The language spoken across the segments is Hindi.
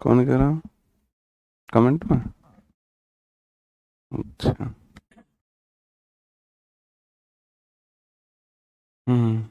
कौन कह रहा? कमेंट में? अच्छा। हम्म।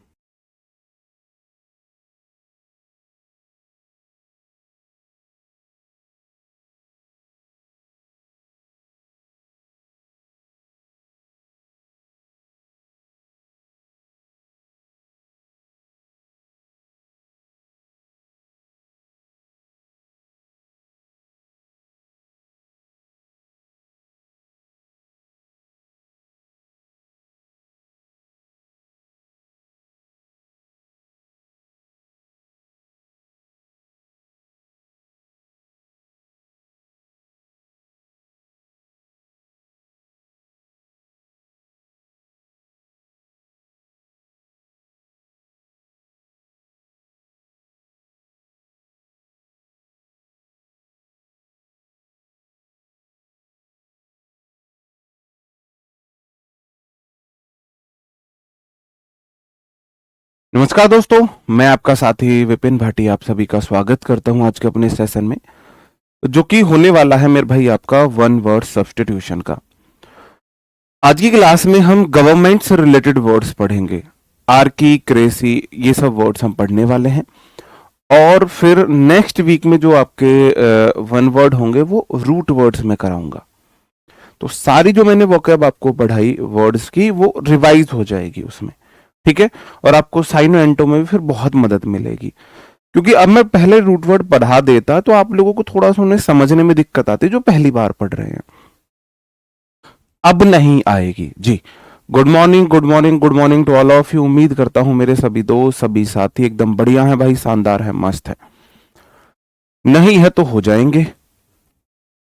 नमस्कार दोस्तों, मैं आपका साथी विपिन भाटी आप सभी का स्वागत करता हूं आज के अपने सेशन में, जो कि होने वाला है मेरे भाई आपका वन वर्ड सब्स्टिट्यूशन का। आज की क्लास में हम गवर्नमेंट से रिलेटेड वर्ड्स पढ़ेंगे। आर्की, क्रेसी, ये सब वर्ड्स हम पढ़ने वाले हैं। और फिर नेक्स्ट वीक में जो आपके वन वर्ड होंगे वो रूट वर्ड्स में कराऊंगा। तो सारी जो मैंने वोकैब आपको पढ़ाई वर्ड्स की वो रिवाइज हो जाएगी उसमें, ठीक है। और आपको साइनो एंटो में भी फिर बहुत मदद मिलेगी, क्योंकि अब मैं पहले रूट वर्ड पढ़ा देता तो आप लोगों को थोड़ा सा उन्हें समझने में दिक्कत आती जो पहली बार पढ़ रहे हैं। अब नहीं आएगी जी। Good morning, good morning, good morning to all of you. उम्मीद करता हूं मेरे सभी दोस्त, सभी साथी एकदम बढ़िया है भाई, शानदार है, मस्त है। नहीं है तो हो जाएंगे।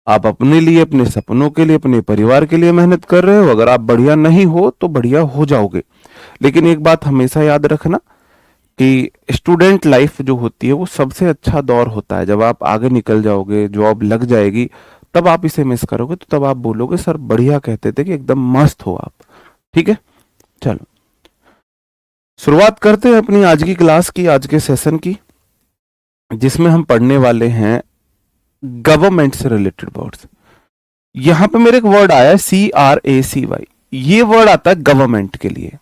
आप अपने लिए, अपने सपनों के लिए, अपने परिवार के लिए मेहनत कर रहे हो। अगर आप बढ़िया नहीं हो तो बढ़िया हो जाओगे। लेकिन एक बात हमेशा याद रखना कि स्टूडेंट लाइफ जो होती है वो सबसे अच्छा दौर होता है। जब आप आगे निकल जाओगे, जॉब लग जाएगी, तब आप इसे मिस करोगे। तो तब आप बोलोगे सर बढ़िया कहते थे कि एकदम मस्त हो आप। ठीक है, चलो शुरुआत करते हैं अपनी आज की क्लास की, आज के सेशन की, जिसमें हम पढ़ने वाले हैं गवर्नमेंट से रिलेटेड वर्ड्स। यहां पे मेरे एक वर्ड आया है CRACY। ये वर्ड आता है गवर्नमेंट के लिए।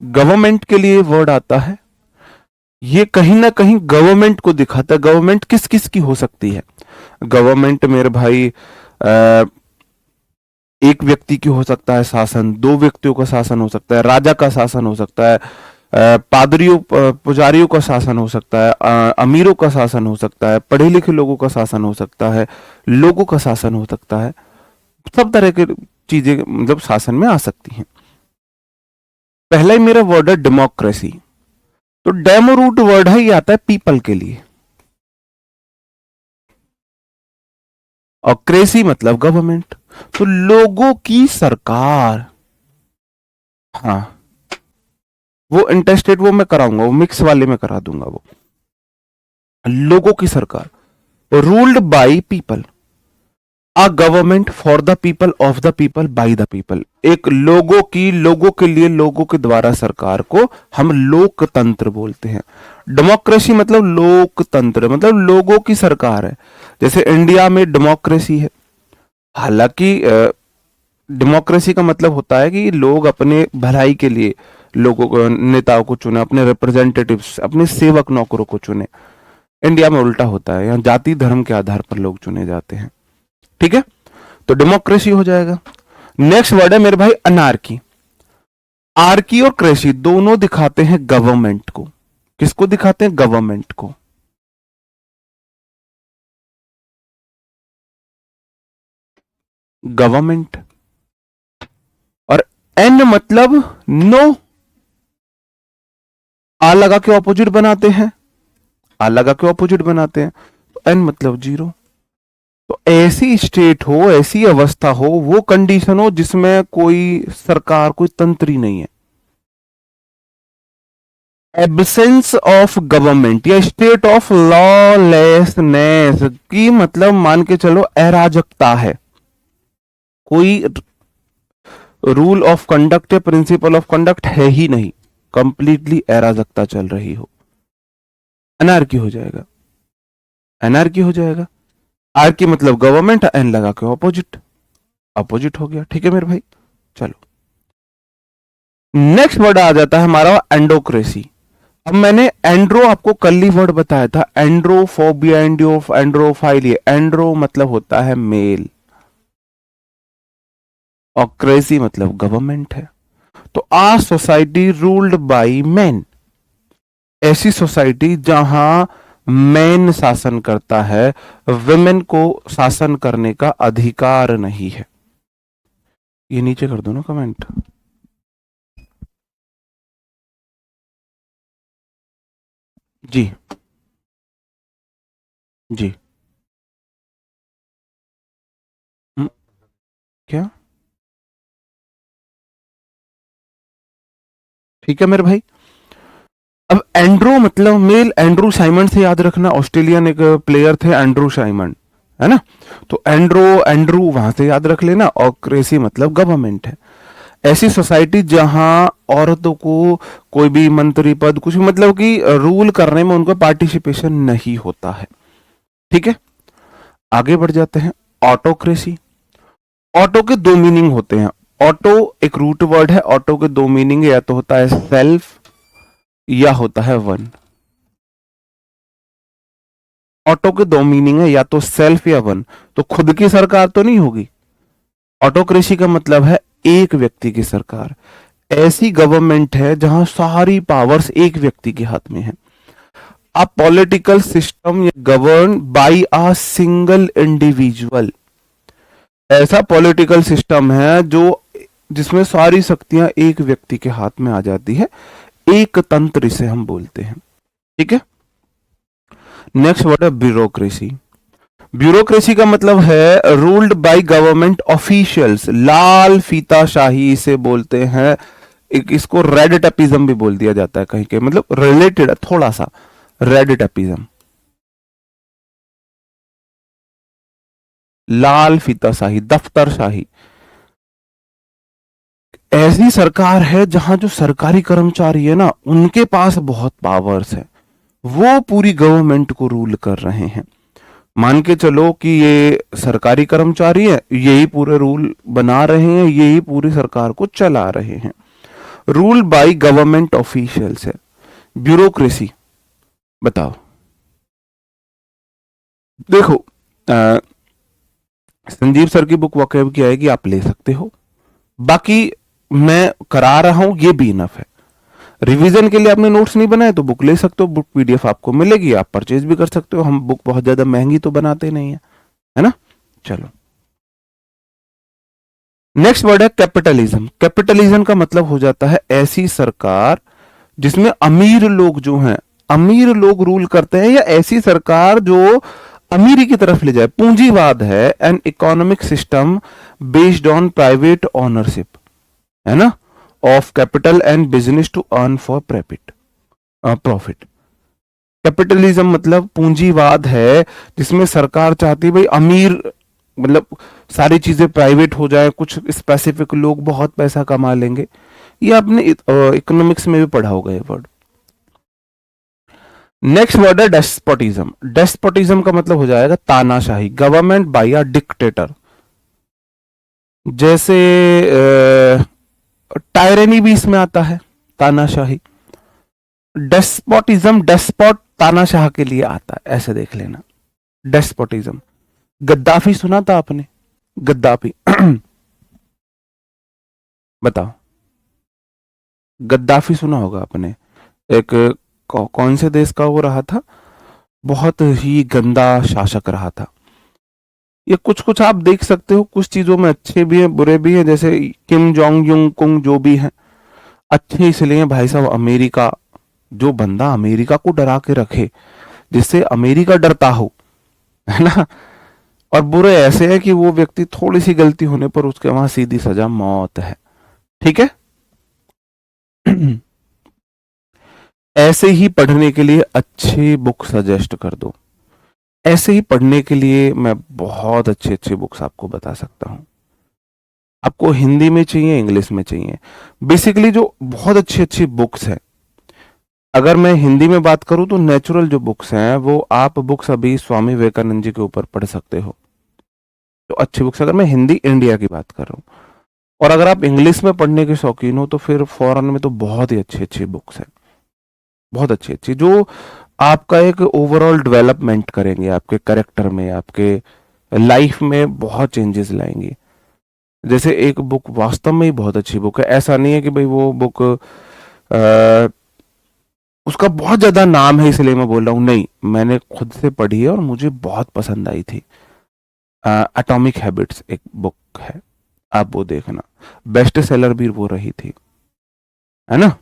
गवर्नमेंट के लिए वर्ड आता है। ये कहीं ना कहीं गवर्नमेंट को दिखाता है। गवर्नमेंट किस किस की हो सकती है? गवर्नमेंट मेरे भाई एक व्यक्ति की हो सकता है शासन, दो व्यक्तियों का शासन हो सकता है, राजा का शासन हो सकता है, पादरियों पुजारियों का शासन हो सकता है, अमीरों का शासन हो सकता है, पढ़े लिखे लोगों का शासन हो सकता है, लोगों का शासन हो सकता है। सब तरह की चीजें मतलब शासन में आ सकती हैं। पहला ही मेरा वर्ड है डेमोक्रेसी। तो डेमो रूट वर्ड है, ये आता है पीपल के लिए। और क्रेसी मतलब गवर्नमेंट, तो लोगों की सरकार। हाँ, वो इंटरस्टेट वो मैं कराऊंगा, वो मिक्स वाले में करा दूंगा। वो लोगों की सरकार, ruled by people, a government for the people, of the people, by the people. एक लोगों की, लोगों के लिए, लोगों के द्वारा सरकार को हम लोकतंत्र बोलते हैं। डेमोक्रेसी मतलब लोकतंत्र, मतलब लोगों की सरकार है। जैसे इंडिया में डेमोक्रेसी है। हालांकि डेमोक्रेसी का मतलब होता है कि लोग अपने भलाई के लिए लोगों को, नेताओं को चुने, अपने रिप्रेजेंटेटिव्स, अपने सेवक नौकरों को चुने। इंडिया में उल्टा होता है, यहाँ जाति धर्म के आधार पर लोग चुने जाते हैं। ठीक है, तो डेमोक्रेसी हो जाएगा। नेक्स्ट वर्ड है मेरे भाई अनार्की। आर्की और क्रेसी दोनों दिखाते हैं गवर्नमेंट को। किसको दिखाते हैं? गवर्नमेंट को। गवर्नमेंट। और एन मतलब नो। आ लगा के ऑपोजिट बनाते हैं, आ लगा के ऑपोजिट बनाते हैं। तो एन मतलब जीरो। तो ऐसी स्टेट हो, ऐसी अवस्था हो, वो कंडीशन हो जिसमें कोई सरकार, कोई तंत्र ही नहीं है। एब्सेंस ऑफ गवर्नमेंट या स्टेट ऑफ लॉलेसनेस की मतलब मान के चलो अराजकता है, कोई रूल ऑफ कंडक्ट या प्रिंसिपल ऑफ कंडक्ट है ही नहीं, कंप्लीटली अराजकता चल रही हो, एनार्की हो जाएगा, एनार्की हो जाएगा। आर की मतलब गवर्नमेंट, एन लगा के ऑपोजिट, अपोजिट हो गया। ठीक है मेरे भाई, चलो नेक्स्ट वर्ड आ जाता है हमारा एंडोक्रेसी। अब मैंने एंड्रो आपको कल ही वर्ड बताया था, एंड्रोफोबिया, एंड्रोफाइलिया। एंड्रो मतलब होता है मेल और क्रेजी मतलब गवर्नमेंट है। तो आ सोसाइटी रूल्ड बाय मैन, ऐसी सोसाइटी जहां मैन शासन करता है, वुमेन को शासन करने का अधिकार नहीं है। ये नीचे कर दो ना कमेंट। जी जी। हम्म, क्या? ठीक है मेरे भाई। अब एंड्रो मतलब मेल, एंड्रू साइमंड से याद रखना, ऑस्ट्रेलियन एक प्लेयर थे एंड्रू साइमंड, है ना। तो एंड्रो, एंड्रू वहां से याद रख लेना, और क्रेसी मतलब गवर्नमेंट है। ऐसी सोसाइटी जहां औरतों को कोई भी मंत्री पद, कुछ भी मतलब कि रूल करने में उनका पार्टिसिपेशन नहीं होता है। ठीक है, आगे बढ़ जाते हैं। ऑटोक्रेसी। ऑटो के दो मीनिंग होते हैं। ऑटो एक रूट वर्ड है, ऑटो के दो मीनिंग है, या तो होता है सेल्फ या होता है वन। ऑटो के दो मीनिंग है, या तो सेल्फ या वन। तो खुद की सरकार तो नहीं होगी। ऑटोक्रेसी का मतलब है एक व्यक्ति की सरकार, ऐसी गवर्नमेंट है जहां सारी पावर्स एक व्यक्ति के हाथ में है। A political system govern by a single individual, ऐसा पॉलिटिकल सिस्टम है जो जिसमें सारी शक्तियां एक व्यक्ति के हाथ में आ जाती है, एक तंत्र इसे हम बोलते हैं। ठीक है, नेक्स्ट वर्ड है ब्यूरोक्रेसी। ब्यूरोक्रेसी का मतलब है रूल्ड बाय गवर्नमेंट ऑफिशियल्स, लाल फीताशाही इसे बोलते हैं। एक इसको रेड टैपिज्म भी बोल दिया जाता है कहीं के, मतलब रिलेटेड थोड़ा सा रेड टैपिज्म, लाल फीताशाही, दफ्तरशाही। ऐसी सरकार है जहां जो सरकारी कर्मचारी है ना, उनके पास बहुत पावर्स है, वो पूरी गवर्नमेंट को रूल कर रहे हैं। मान के चलो कि ये सरकारी कर्मचारी है, यही पूरे रूल बना रहे हैं, यही पूरी सरकार को चला रहे हैं। रूल बाय गवर्नमेंट ऑफिशियल्स है। ब्यूरोक्रेसी बताओ। देखो संजीव सर की बुक वॉकेब की आएगी, आप ले सकते हो, बाकी मैं करा रहा हूं ये भी इनफ है। रिवीजन के लिए आपने नोट्स नहीं बनाए तो बुक ले सकते हो, बुक पीडीएफ आपको मिलेगी, आप परचेज भी कर सकते हो। हम बुक बहुत ज्यादा महंगी तो बनाते नहीं है ना। चलो नेक्स्ट वर्ड है कैपिटलिज्म। कैपिटलिज्म का मतलब हो जाता है ऐसी सरकार जिसमें अमीर लोग जो हैं, अमीर लोग रूल करते हैं, या ऐसी सरकार जो अमीरी की तरफ ले जाए। पूंजीवाद है an economic system based on private ownership, है ना, of capital and business to earn for profit. Capitalism मतलब पूंजीवाद है जिसमें सरकार चाहती है भाई अमीर, मतलब सारी चीजें प्राइवेट हो जाए, कुछ स्पेसिफिक लोग बहुत पैसा कमा लेंगे। ये आपने इकोनॉमिक्स में भी पढ़ा होगा ये वर्ड। नेक्स्ट वर्ड है डेस्पोटिज्म। डेस्पोटिज्म का मतलब हो जाएगा तानाशाही, गवर्नमेंट बाय अ डिक्टेटर। जैसे टायरनी भी इसमें आता है, तानाशाही। डेस्पोटिज्म, डेस्पोट तानाशाह के लिए आता है, ऐसे देख लेना। डेस्पोटिज्म, गद्दाफी सुना था आपने, गद्दाफी बताओ, गद्दाफी सुना होगा आपने। एक कौन से देश का वो रहा था, बहुत ही गंदा शासक रहा था। ये कुछ कुछ आप देख सकते हो, कुछ चीजों में अच्छे भी हैं बुरे भी हैं, जैसे किम जोंग युंग कुंग जो भी हैं। अच्छे इसलिए भाई साहब, अमेरिका, जो बंदा अमेरिका को डरा के रखे, जिससे अमेरिका डरता हो, है ना। और बुरे ऐसे है कि वो व्यक्ति थोड़ी सी गलती होने पर उसके वहां सीधी सजा मौत है। ठीक है ऐसे ही पढ़ने के लिए अच्छी बुक सजेस्ट कर दो। ऐसे ही पढ़ने के लिए मैं बहुत अच्छी अच्छी बुक्स आपको बता सकता हूँ। आपको हिंदी में चाहिए, इंग्लिश में चाहिए, बेसिकली जो बहुत अच्छी अच्छी बुक्स हैं। अगर मैं हिंदी में बात करूं तो नेचुरल जो बुक्स हैं वो आप बुक्स अभी स्वामी विवेकानंद जी के ऊपर पढ़ सकते हो, तो अच्छी बुक्स। अगर मैं हिंदी इंडिया की बात कर रहा हूँ, और अगर आप इंग्लिश में पढ़ने के शौकीन हो तो फिर फॉरेन में तो बहुत ही अच्छी अच्छी बुक्स हैं, बहुत अच्छी अच्छी, जो आपका एक ओवरऑल डेवलपमेंट करेंगे, आपके करेक्टर में, आपके लाइफ में बहुत चेंजेस लाएंगे। जैसे एक बुक वास्तव में ही बहुत अच्छी बुक है, ऐसा नहीं है कि भाई वो बुक उसका बहुत ज्यादा नाम है इसलिए मैं बोल रहा हूँ, नहीं, मैंने खुद से पढ़ी है और मुझे बहुत पसंद आई थी। एटॉमिक हैबिट्स एक बुक है, आप वो देखना, बेस्ट सेलर भी वो रही थी, है ना।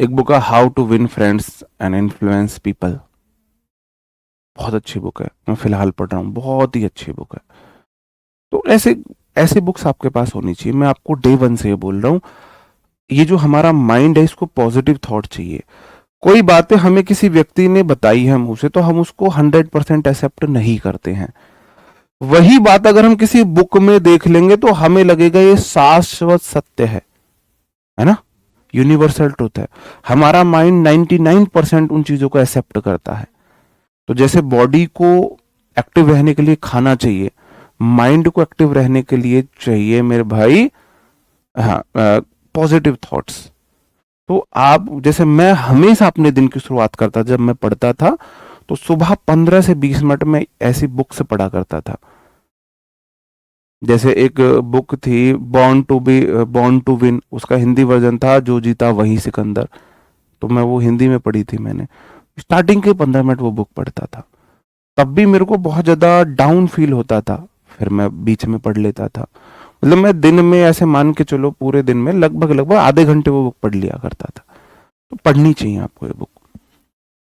एक बुक है how to win friends and influence people, बहुत अच्छी बुक है, मैं फिलहाल पढ़ रहा हूँ, बहुत ही अच्छी बुक है। तो ऐसे ऐसे बुक्स आपके पास होनी चाहिए। मैं आपको डे वन से ये बोल रहा हूँ, ये जो हमारा माइंड है इसको पॉजिटिव थॉट चाहिए। कोई बातें हमें किसी व्यक्ति ने बताई है मुंह से तो हम उसको 100% एक्सेप्ट नहीं करते हैं। वही बात अगर हम किसी बुक में देख लेंगे तो हमें लगेगा ये शाश्वत सत्य है ना, यूनिवर्सल ट्रूथ है। हमारा माइंड 99% उन चीजों को एक्सेप्ट करता है। तो जैसे बॉडी को एक्टिव रहने के लिए खाना चाहिए, माइंड को एक्टिव रहने के लिए चाहिए मेरे भाई, हाँ, पॉजिटिव थॉट्स। तो आप जैसे, मैं हमेशा अपने दिन की शुरुआत करता, जब मैं पढ़ता था तो सुबह 15 से 20 मिनट में ऐसी बुक से पढ़ा करता था। जैसे एक बुक थी बॉर्न टू विन, उसका हिंदी वर्जन था जो जीता वही सिकंदर, तो मैं वो हिंदी में पढ़ी थी मैंने। स्टार्टिंग के 15 मिनट वो बुक पढ़ता था, तब भी मेरे को बहुत ज्यादा डाउन फील होता था, फिर मैं बीच में पढ़ लेता था। मतलब मैं दिन में ऐसे मान के चलो पूरे दिन में लगभग लगभग आधे घंटे वो बुक पढ़ लिया करता था। तो पढ़नी चाहिए आपको ये बुक।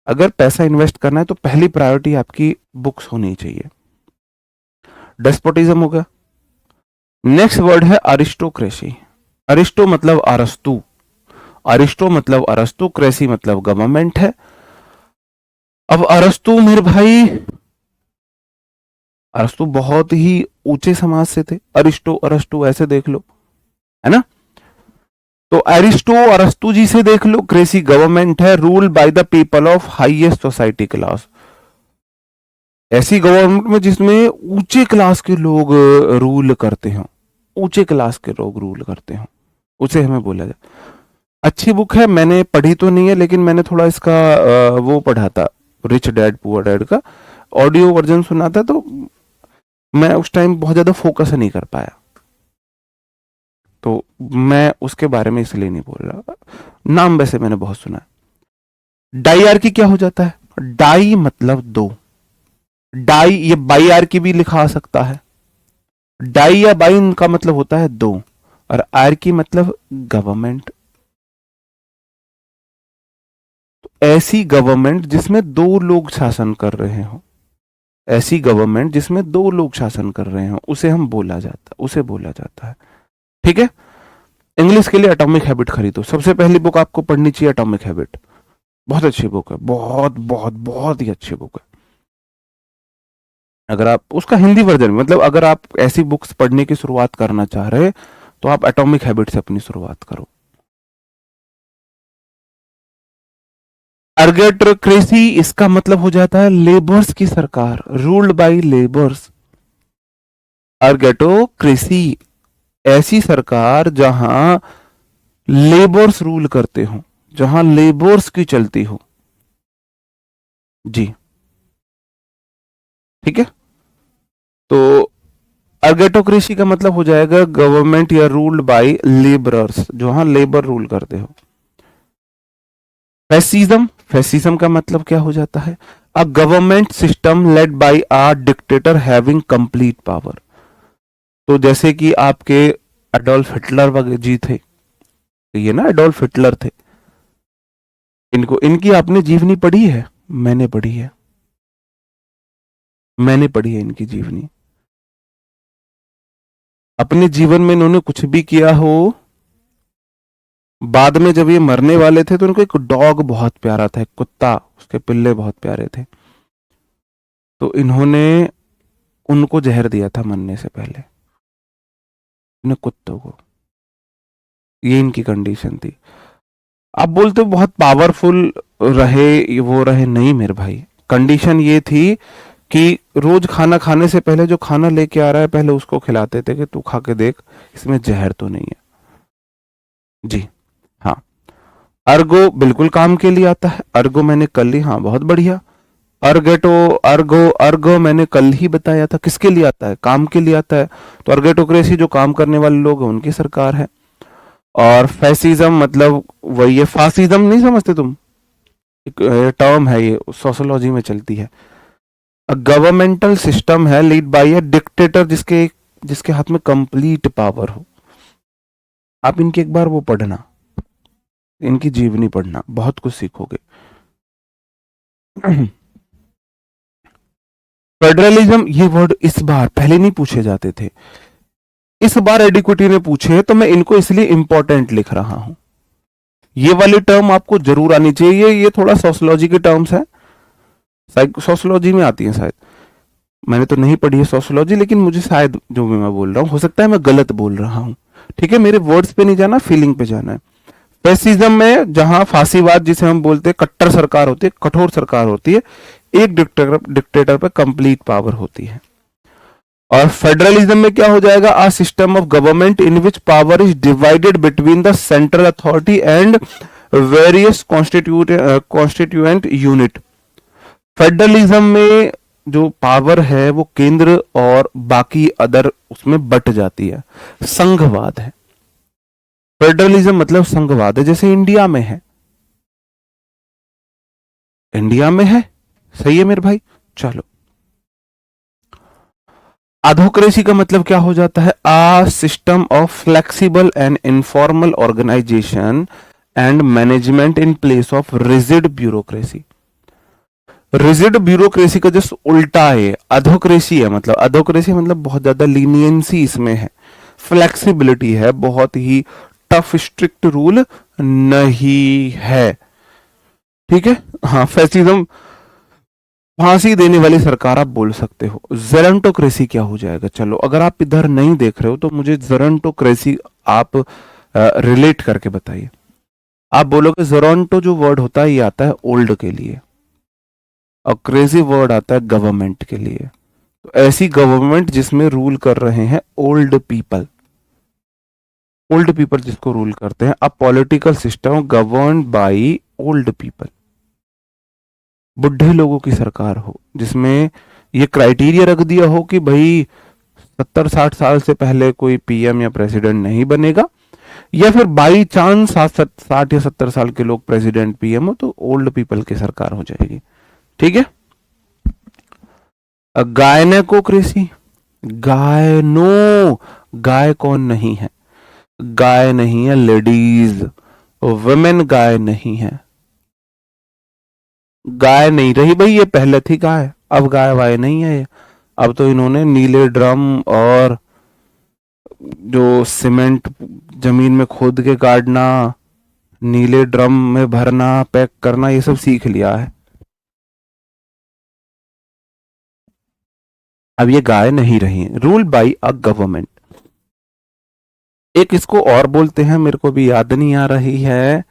अगर पैसा इन्वेस्ट करना है तो पहली प्रायोरिटी आपकी बुक्स होनी चाहिए। डेस्पोटिज्म हो गया। नेक्स्ट वर्ड है अरिस्टोक्रेसी। अरिस्टो मतलब अरस्तु, अरिस्टो मतलब अरस्तु, क्रेसी मतलब गवर्नमेंट है। अब अरस्तु मेरे भाई, अरस्तु बहुत ही ऊंचे समाज से थे। अरिस्टो अरस्तु ऐसे देख लो, है ना। तो अरिस्टो अरस्तु जी से देख लो, क्रेसी गवर्नमेंट है, rule by the people of highest society class. ऐसी गवर्नमेंट में जिसमें ऊंचे क्लास के लोग रूल करते हो, ऊंचे क्लास के लोग रूल करते हो, उसे हमें बोला जाए। अच्छी बुक है, मैंने पढ़ी तो नहीं है लेकिन मैंने थोड़ा इसका वो पढ़ा था, रिच डैड पुअर डैड का ऑडियो वर्जन सुना था, तो मैं उस टाइम बहुत ज्यादा फोकस नहीं कर पाया, तो मैं उसके बारे में इसलिए नहीं बोल रहा। नाम वैसे मैंने बहुत सुना है। डाईआर्की क्या हो जाता है? डाई मतलब दो, डाई ये बाई आर्की भी लिखा आ सकता है। डाई या बाई का मतलब होता है दो, और आर्की मतलब गवर्नमेंट। ऐसी गवर्नमेंट जिसमें दो लोग शासन कर रहे हो, ऐसी गवर्नमेंट जिसमें दो लोग शासन कर रहे हो, उसे बोला जाता है। ठीक है। इंग्लिश के लिए एटॉमिक हैबिट खरीदो, सबसे पहली बुक आपको पढ़नी चाहिए एटॉमिक हैबिट। बहुत अच्छी बुक है, बहुत बहुत बहुत ही अच्छी बुक है। अगर आप उसका हिंदी वर्जन, मतलब अगर आप ऐसी बुक्स पढ़ने की शुरुआत करना चाह रहे तो आप एटॉमिक हैबिट से अपनी शुरुआत करो। अर्गेट्रोक्रेसी, इसका मतलब हो जाता है लेबर्स की सरकार, रूल्ड बाय लेबर्स। अर्गेटोक्रेसी, ऐसी सरकार जहां लेबर्स रूल करते हो, जहां लेबर्स की चलती हो। जी, ठीक है। तो अर्गेटोक्रेसी का मतलब हो जाएगा गवर्नमेंट या रूल्ड बाय लेबरर्स, जहां लेबर रूल करते हो। फैसिज्म, फैसिज्म का मतलब क्या हो जाता है? A government system led by a dictator having complete power. तो जैसे कि आपके एडोल्फ हिटलर वगैरह जी थे, ये ना एडोल्फ हिटलर थे, इनको, इनकी आपने जीवनी पढ़ी है? मैंने पढ़ी है, मैंने पढ़ी है इनकी जीवनी। अपने जीवन में इन्होंने कुछ भी किया हो बाद में जब ये मरने वाले थे तो उनको एक डॉग बहुत प्यारा था, एक कुत्ता, उसके पिल्ले बहुत प्यारे थे, तो इन्होंने उनको जहर दिया था मरने से पहले, इन्हें कुत्तों को। ये इनकी कंडीशन थी। आप बोलते हो बहुत पावरफुल रहे वो रहे, नहीं मेरे भाई, कंडीशन ये थी कि रोज खाना खाने से पहले जो खाना लेके आ रहा है पहले उसको खिलाते थे कि तू खा के देख इसमें जहर तो नहीं है। जी हाँ। अर्गो बिल्कुल काम के लिए आता है, अर्गो मैंने कल ही, हाँ बहुत बढ़िया। अर्गेटो, अर्गो, अर्गो मैंने कल ही बताया था किसके लिए आता है, काम के लिए आता है। तो अर्गेटोक्रेसी जो काम करने वाले लोग हैं उनकी सरकार है। और फैसिज्म मतलब वही है, फासिज्म नहीं समझते तुम, एक टर्म है ये, सोशोलॉजी में चलती है। गवर्नमेंटल सिस्टम है लीड बाय अ डिक्टेटर, जिसके जिसके हाथ में कंप्लीट पावर हो। आप इनकी एक बार वो पढ़ना, इनकी जीवनी पढ़ना, बहुत कुछ सीखोगे। फेडरलिज्म ये वर्ड इस बार पहले नहीं पूछे जाते थे, इस बार एडिक्विटी ने पूछे, तो मैं इनको इसलिए इंपॉर्टेंट लिख रहा हूं। ये वाली टर्म आपको जरूर आनी चाहिए, ये थोड़ा सोशोलॉजी के टर्म्स है, सोशोलॉजी में आती है शायद, मैंने तो नहीं पढ़ी है सोशोलॉजी, लेकिन मुझे शायद जो भी मैं बोल रहा हूँ हो सकता है मैं गलत बोल रहा हूँ। ठीक है, मेरे वर्ड्स पे नहीं जाना, फीलिंग पे जाना है। फैसिज्म में जहां फांसीवाद जिसे हम बोलते हैं, कट्टर सरकार होती है, कठोर सरकार होती है, एक डिक्टेटर पे कंप्लीट पावर होती है। और फेडरलिज्म में क्या हो जाएगा, a system of government in which power is divided between the central authority and various constituent unit. Federalism में जो पावर है वो केंद्र और बाकी अदर उसमें बट जाती है, संघवाद है। फेडरलिज्म मतलब संघवाद है, जैसे इंडिया में है, इंडिया में है, सही है मेरे भाई। चलो, एडोक्रेसी का मतलब क्या हो जाता है, a system of flexible and informal organisation and management in place of rigid bureaucracy. Rigid bureaucracy का जस्ट उल्टा है एडोक्रेसी है, मतलब एडोक्रेसी मतलब बहुत ज्यादा लीनियंसी इसमें है, फ्लेक्सिबिलिटी है, बहुत ही टफ स्ट्रिक्ट रूल नहीं है। ठीक है, हाँ फैसिज्म फांसी देने वाली सरकार आप बोल सकते हो। जेरेंटोक्रेसी क्या हो जाएगा, चलो अगर आप इधर नहीं देख रहे हो तो मुझे जेरेंटोक्रेसी आप रिलेट करके बताइए। आप बोलोगे जेरोंटो जो वर्ड होता है ये आता है ओल्ड के लिए, और क्रेजी वर्ड आता है गवर्नमेंट के लिए। तो ऐसी गवर्नमेंट जिसमें रूल कर रहे हैं ओल्ड पीपल, ओल्ड पीपल जिसको रूल करते हैं, a political system govern by old people, बुढ़े लोगों की सरकार हो, जिसमें ये क्राइटेरिया रख दिया हो कि भाई 70-60 साल से पहले कोई पीएम या प्रेसिडेंट नहीं बनेगा, या फिर बाई चांस 60 या 70 साल के लोग प्रेसिडेंट पीएम हो तो ओल्ड पीपल की सरकार हो जाएगी। ठीक है। गायनेकोक्रेसी, गायनो, गाय कौन नहीं है, गाय नहीं है लेडीज, वुमेन गाय नहीं है, गाय नहीं रही भाई, ये पहले थी गाय, अब गाय वाय नहीं है ये। अब तो इन्होंने नीले ड्रम और जो सीमेंट जमीन में खोद के गाड़ना, नीले ड्रम में भरना, पैक करना, ये सब सीख लिया है। अब ये गाय नहीं रही, रूल बाय अ गवर्नमेंट। एक इसको और बोलते हैं, मेरे को भी याद नहीं आ रही है,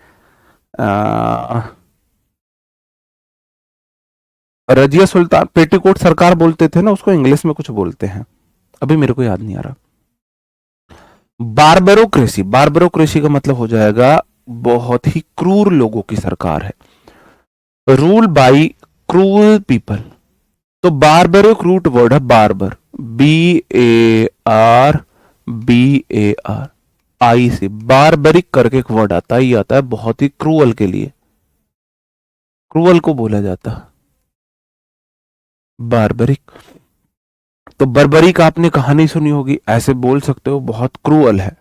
रजिया सुल्तान, पेटीकोट सरकार बोलते थे ना उसको, इंग्लिश में कुछ बोलते हैं, अभी मेरे को याद नहीं आ रहा। बारबेरोक्रेसी, बारबेरोक्रेसी का मतलब हो जाएगा बहुत ही क्रूर लोगों की सरकार है, रूल बाय क्रूअल पीपल। तो बारबेरिक रूट वर्ड है बार्बर, BARBAR, आई से बारबेरिक करके एक वर्ड आता है, ये आता है बहुत ही क्रूअल के लिए, क्रूअल को बोला जाता है बारबेरिक। तो बर्बरिक आपने कहानी सुनी होगी, ऐसे बोल सकते हो बहुत क्रूअल है,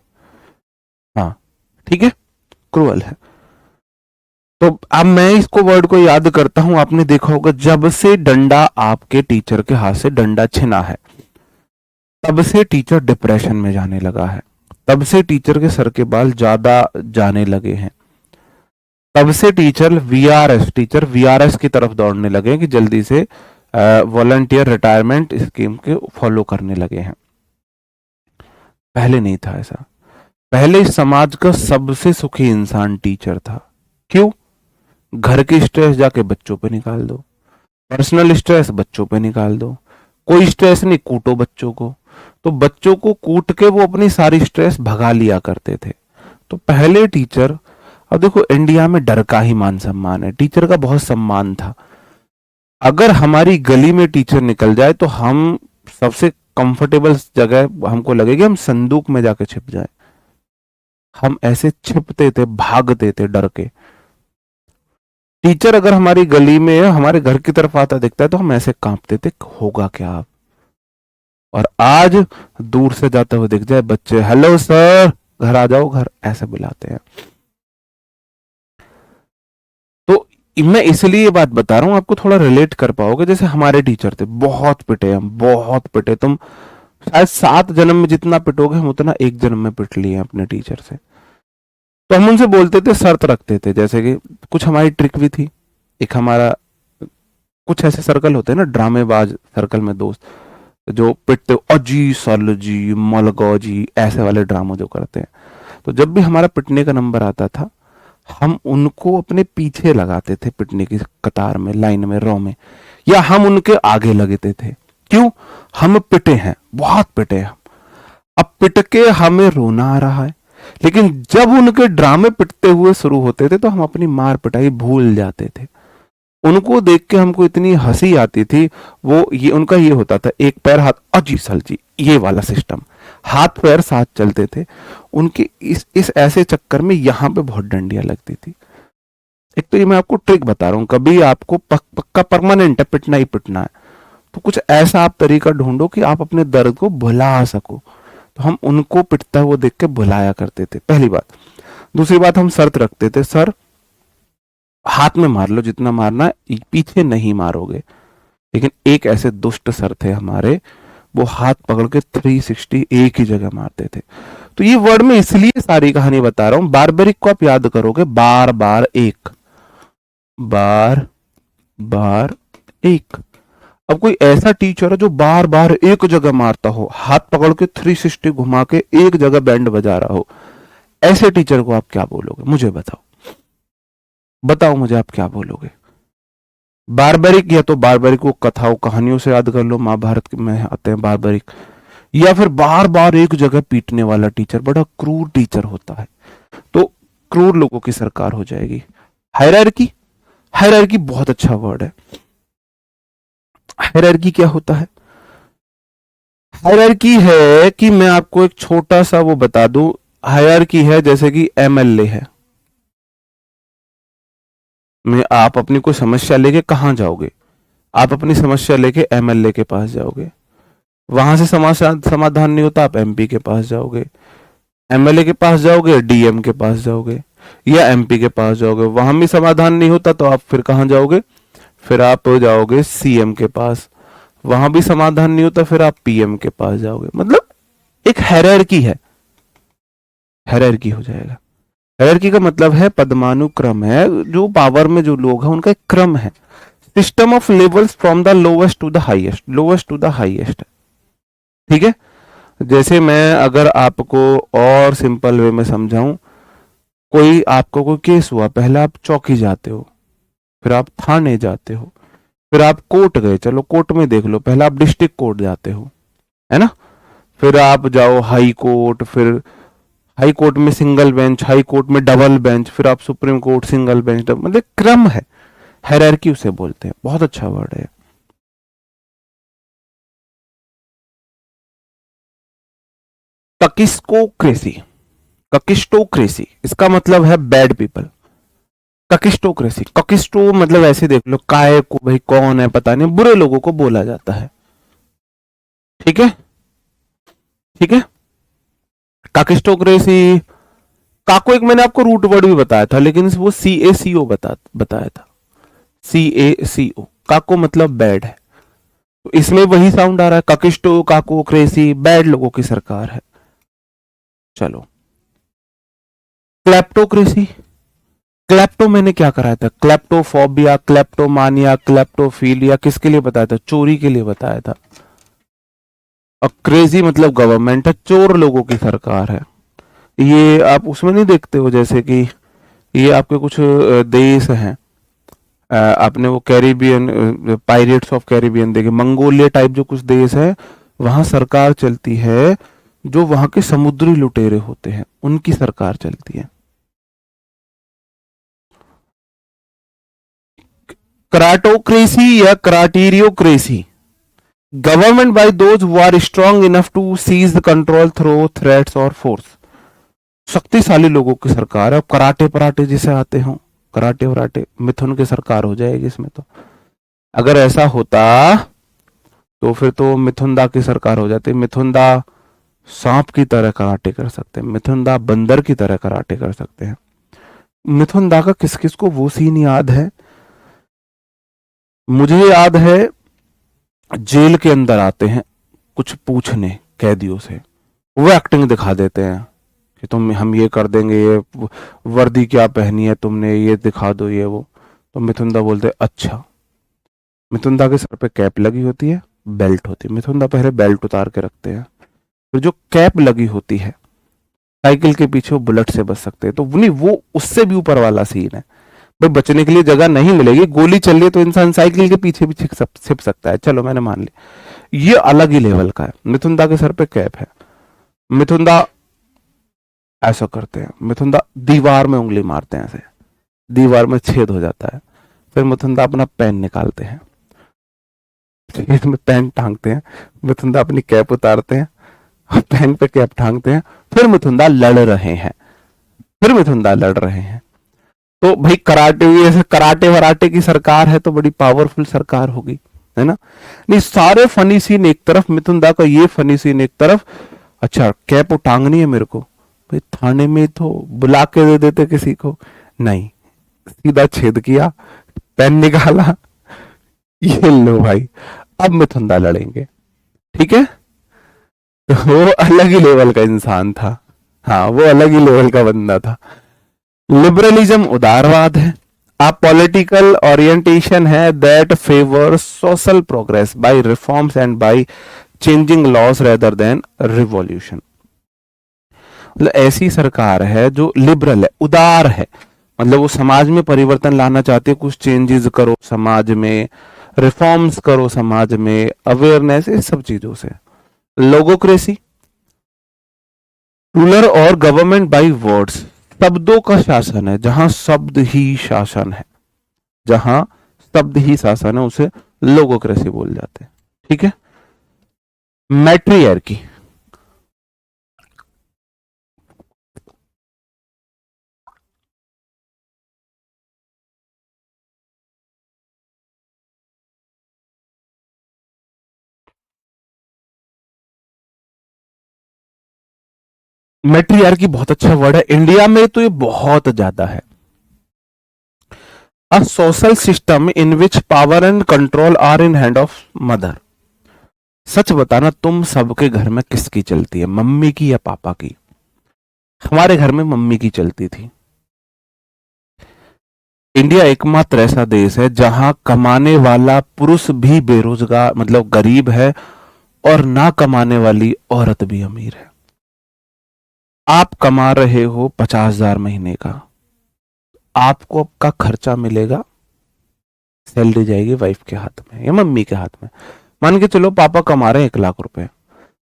हाँ ठीक है, क्रूअल है। तो अब मैं इसको वर्ड को याद करता हूं, आपने देखा होगा जब से डंडा आपके टीचर के हाथ से डंडा छिना है तब से टीचर डिप्रेशन में जाने लगा है, तब से टीचर के सर के बाल ज्यादा जाने लगे हैं। तब से टीचर वीआरएस की तरफ दौड़ने लगे कि जल्दी से वॉलंटियर रिटायरमेंट स्कीम के फॉलो करने लगे हैं। पहले नहीं था ऐसा। पहले इस समाज का सबसे सुखी इंसान टीचर था। क्यों? घर की स्ट्रेस जाके बच्चों पे निकाल दो, पर्सनल स्ट्रेस बच्चों पे निकाल दो, कोई स्ट्रेस नहीं, कूटो बच्चों को। तो बच्चों को कूट के वो अपनी सारी स्ट्रेस भगा लिया करते थे। तो पहले टीचर, अब देखो इंडिया में डर का ही मान सम्मान है, टीचर का बहुत सम्मान था। अगर हमारी गली में टीचर निकल जाए तो हम सबसे कंफर्टेबल जगह हमको लगेगी हम संदूक में जाके छिप जाए। हम ऐसे छिपते थे, भागते थे डर के। टीचर अगर हमारी गली में हमारे घर की तरफ आता दिखता है तो हम ऐसे कांपते थे, होगा क्या अब। और आज दूर से जाते हुए दिख जाए बच्चे, हेलो सर, घर आ जाओ, घर ऐसे बुलाते हैं। तो मैं इसलिए ये बात बता रहा हूं, आपको थोड़ा रिलेट कर पाओगे। जैसे हमारे टीचर थे, बहुत पिटे हम, बहुत पिटे। तुम शायद 7 जन्म में जितना पिटोगे हम उतना एक जन्म में पिट लिए अपने टीचर से। तो हम उनसे बोलते थे, शर्त रखते थे। जैसे कि कुछ हमारी ट्रिक भी थी। एक हमारा कुछ ऐसे सर्कल होते हैं ना, ड्रामेबाज सर्कल में दोस्त, जो पिटते अजी सल जी मलगो जी, ऐसे वाले ड्रामा जो करते हैं। तो जब भी हमारा पिटने का नंबर आता था, हम उनको अपने पीछे लगाते थे, पिटने की कतार में, लाइन में, रो में, या हम उनके आगे लगते थे। क्यों? हम पिटे हैं, बहुत पिटे हैं। अब पिट के हमें रोना आ रहा है, लेकिन जब उनके ड्रामे पिटते हुए शुरू होते थे तो हम अपनी मार पिटाई भूल जाते थे। उनको देख के हमको इतनी हंसी आती थी। वो ये उनका ये होता था, एक पैर हाथ अजी सल जी, ये वाला सिस्टम, हाथ पैर साथ चलते थे। उनके इस ऐसे चक्कर में यहाँ पे बहुत डंडियां लगती थी। एक तो ये मैं आपको ट्रिक बता रहा हूँ, कभी आपको पक्का परमानेंट है, पिटना ही पिटना है, तो कुछ ऐसा आप तरीका ढूंढो कि आप अपने दर्द को भुला सको। तो हम उनको पिटता हुआ देख के भुलाया करते थे, पहली बात। दूसरी बात, हम शर्त रखते थे, सर हाथ में मार लो जितना मारना है, पीछे नहीं मारोगे। लेकिन एक ऐसे दुष्ट सर थे हमारे, वो हाथ पकड़ के 360 एक ही जगह मारते थे। तो ये वर्ड में इसलिए सारी कहानी बता रहा हूं, बारबरिक को आप याद करोगे, बार बार एक, बार बार एक। अब कोई ऐसा टीचर है जो बार बार एक जगह मारता हो, हाथ पकड़ के 360 घुमा के एक जगह बैंड बजा रहा हो, ऐसे टीचर को आप क्या बोलोगे? मुझे बताओ, बताओ मुझे, आप क्या बोलोगे? बारबरिक, या तो बारबरिक को कथाओं कहानियों से याद कर लो, महाभारत में आते हैं बारबरिक, या फिर बार बार एक जगह पीटने वाला टीचर, बड़ा क्रूर टीचर होता है। तो क्रूर लोगों की सरकार हो जाएगी। हायरार्की, हायरार्की बहुत अच्छा वर्ड है। हायरार्की क्या होता है? हायरार्की है कि मैं आपको एक छोटा सा वो बता दूं, हायरार्की है जैसे कि एमएलए है। में आप अपनी कोई समस्या लेके कहां जाओगे? आप अपनी समस्या लेके एमएलए के पास जाओगे, वहां से समाधान नहीं होता, आप एमपी के पास जाओगे, एमएलए के पास जाओगे, डीएम के पास जाओगे, या एमपी के पास जाओगे, वहां भी समाधान नहीं होता तो आप फिर कहां जाओगे? फिर आप जाओगे सीएम के पास, वहां भी समाधान नहीं होता, फिर आप पीएम के पास जाओगे। मतलब एक हायरार्की है, हायरार्की हो जाएगा। हायरार्की का मतलब है पद्मानुक्रम है, जो पावर में जो लोग हैं उनका एक क्रम है। System of levels from the lowest to the highest, lowest to the highest. ठीक है? जैसे मैं अगर आपको और सिंपल वे में समझाऊं, कोई आपको कोई केस हुआ, पहले आप चौकी जाते हो, फिर आप थाने जाते हो, फिर आप कोर्ट गए, चलो कोर्ट में देख लो, पहले आप डिस्ट्रिक्ट कोर्ट जाते हो, है ना? फिर आप जाओ हाई कोर्ट, फिर हाई कोर्ट में सिंगल बेंच, हाई कोर्ट में डबल बेंच, फिर आप सुप्रीम कोर्ट, सिंगल बेंच, मतलब क्रम है, हायरार्की उसे बोलते हैं। बहुत अच्छा वर्ड है। ककिस्टोक्रेसी, ककिस्टोक्रेसी इसका मतलब है बैड पीपल। ककिस्टोक्रेसी, ककिस्टो मतलब ऐसे देख लो, काय को, भाई कौन है पता नहीं, बुरे लोगों को बोला जाता है। ठीक है? ठीक है? काकिस्टोक्रेसी, काको एक मैंने आपको रूट वर्ड भी बताया था, लेकिन वो CACO बताया था, CACO। काको मतलब बैड है, तो इसमें वही साउंड आ रहा है, काकिस्टो, काको, क्रेसी, बैड लोगों की सरकार है। चलो, क्लेप्टोक्रेसी। क्लेप्टो मैंने क्या कराया था? क्लेप्टोफोबिया, क्लेप्टोमानिया, क्लेप्टोफीलिया किसके लिए बताया था? चोरी के लिए बताया था। और क्रेजी मतलब गवर्नमेंट है, चोर लोगों की सरकार है। ये आप उसमें नहीं देखते हो, जैसे कि ये आपके कुछ देश हैं, आपने वो कैरिबियन, पायरेट्स ऑफ कैरिबियन देखे, मंगोलिया टाइप जो कुछ देश है, वहां सरकार चलती है। जो वहां के समुद्री लुटेरे होते हैं उनकी सरकार चलती है। कराटोक्रेसी या kraterocracy, government by those who are strong enough to seize the control through threats और फोर्स। शक्तिशाली लोगों की सरकार है। अब कराटे पराटे जिसे आते हो, कराटे वराटे, मिथुन की सरकार हो जाएगी इसमें तो। अगर ऐसा होता तो फिर तो मिथुन दा की सरकार हो जाती। मिथुन दा सांप की तरह कराटे कर सकते हैं, मिथुन दा बंदर की तरह कराटे कर सकते हैं। मिथुन दा का किस किस को वो सीन याद है? मुझे याद है, जेल के अंदर आते हैं कुछ पूछने कैदियों से, वो एक्टिंग दिखा देते हैं कि तुम, हम ये कर देंगे, ये वर्दी क्या पहनी है तुमने, ये दिखा दो ये वो। तो मिथुन दा बोलते अच्छा। मिथुन दा के सर पे कैप लगी होती है, बेल्ट होती है, मिथुन दा पहले बेल्ट उतार के रखते हैं, फिर जो कैप लगी होती है, साइकिल के पीछे वो बुलेट से बच सकते हैं। तो नहीं, वो उससे भी ऊपर वाला सीन है। भाई बचने के लिए जगह नहीं मिलेगी, गोली चल रही है तो इंसान साइकिल के पीछे भी छिप सकता है, चलो मैंने मान लिया, ये अलग ही लेवल का है। मिथुन दा के सर पे कैप है, मिथुन दा ऐसा करते हैं, मिथुन दा दीवार में उंगली मारते हैं, ऐसे दीवार में छेद हो जाता है। फिर मिथुन दा अपना पेन निकालते हैं, छेद में पेन टांगते हैं, मिथुन दा अपनी कैप उतारते हैं, पेन पे कैप टांगते हैं, फिर मिथुन दा लड़ रहे हैं, फिर मिथुन दा लड़ रहे हैं। तो भाई कराटे, ऐसे कराटे वराटे की सरकार है तो बड़ी पावरफुल सरकार होगी, है ना? नहीं, सारे फनी सीन एक तरफ, मिथुन दा का ये फनी सीन एक तरफ। अच्छा, कैप टांगनी है मेरे को, भाई थाने में तो बुला के दे देते किसी को, नहीं, सीधा छेद किया, पेन निकाला, ये लो भाई, अब मिथुन दा लड़ेंगे। ठीक है, तो वो अलग ही लेवल का इंसान था। हाँ, वो अलग ही लेवल का बंदा था। लिबरलिज्म उदारवाद है। आ पॉलिटिकल ओरिएंटेशन है that favour social progress by reforms and by changing laws rather than revolution. मतलब ऐसी सरकार है जो लिबरल है, उदार है, मतलब वो समाज में परिवर्तन लाना चाहती है, कुछ चेंजेस करो समाज में, रिफॉर्म्स करो समाज में, अवेयरनेस, इस सब चीजों से। लोगोक्रेसी, रूलर और गवर्नमेंट बाय वर्ड्स, शब्दों का शासन है, जहां शब्द ही शासन है, जहां शब्द ही शासन है उसे लोगोक्रेसी बोल जाते हैं। ठीक है। मैट्रियार्की, मैट्रियार्की बहुत अच्छा वर्ड है, इंडिया में तो ये बहुत ज्यादा है। A social system in which power and control are in hand of mother. सच बताना, तुम सबके घर में किसकी चलती है, मम्मी की या पापा की? हमारे घर में मम्मी की चलती थी। इंडिया एकमात्र ऐसा देश है जहां कमाने वाला पुरुष भी बेरोजगार, मतलब गरीब है, और ना कमाने वाली औरत भी अमीर है। आप कमा रहे हो 50,000 महीने का, आपको आपका खर्चा मिलेगा, सैलरी जाएगी वाइफ के हाथ में या मम्मी के हाथ में। मान के चलो पापा कमा रहे हैं 1,00,000 रुपए,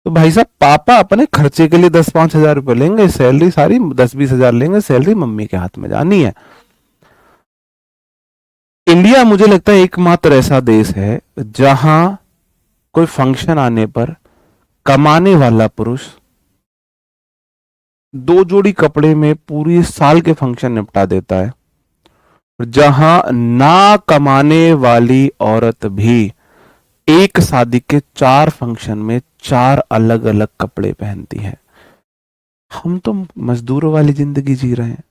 तो भाई साहब पापा अपने खर्चे के लिए 10-5 हजार रुपए लेंगे, सैलरी सारी 10-20 हजार लेंगे, सैलरी मम्मी के हाथ में जानी है। इंडिया मुझे लगता है एकमात्र ऐसा देश है जहां कोई फंक्शन आने पर कमाने वाला पुरुष 2 जोड़ी कपड़े में पूरी साल के फंक्शन निपटा देता है, जहां ना कमाने वाली औरत भी एक शादी के 4 फंक्शन में 4 अलग अलग कपड़े पहनती है। हम तो मजदूरों वाली जिंदगी जी रहे हैं,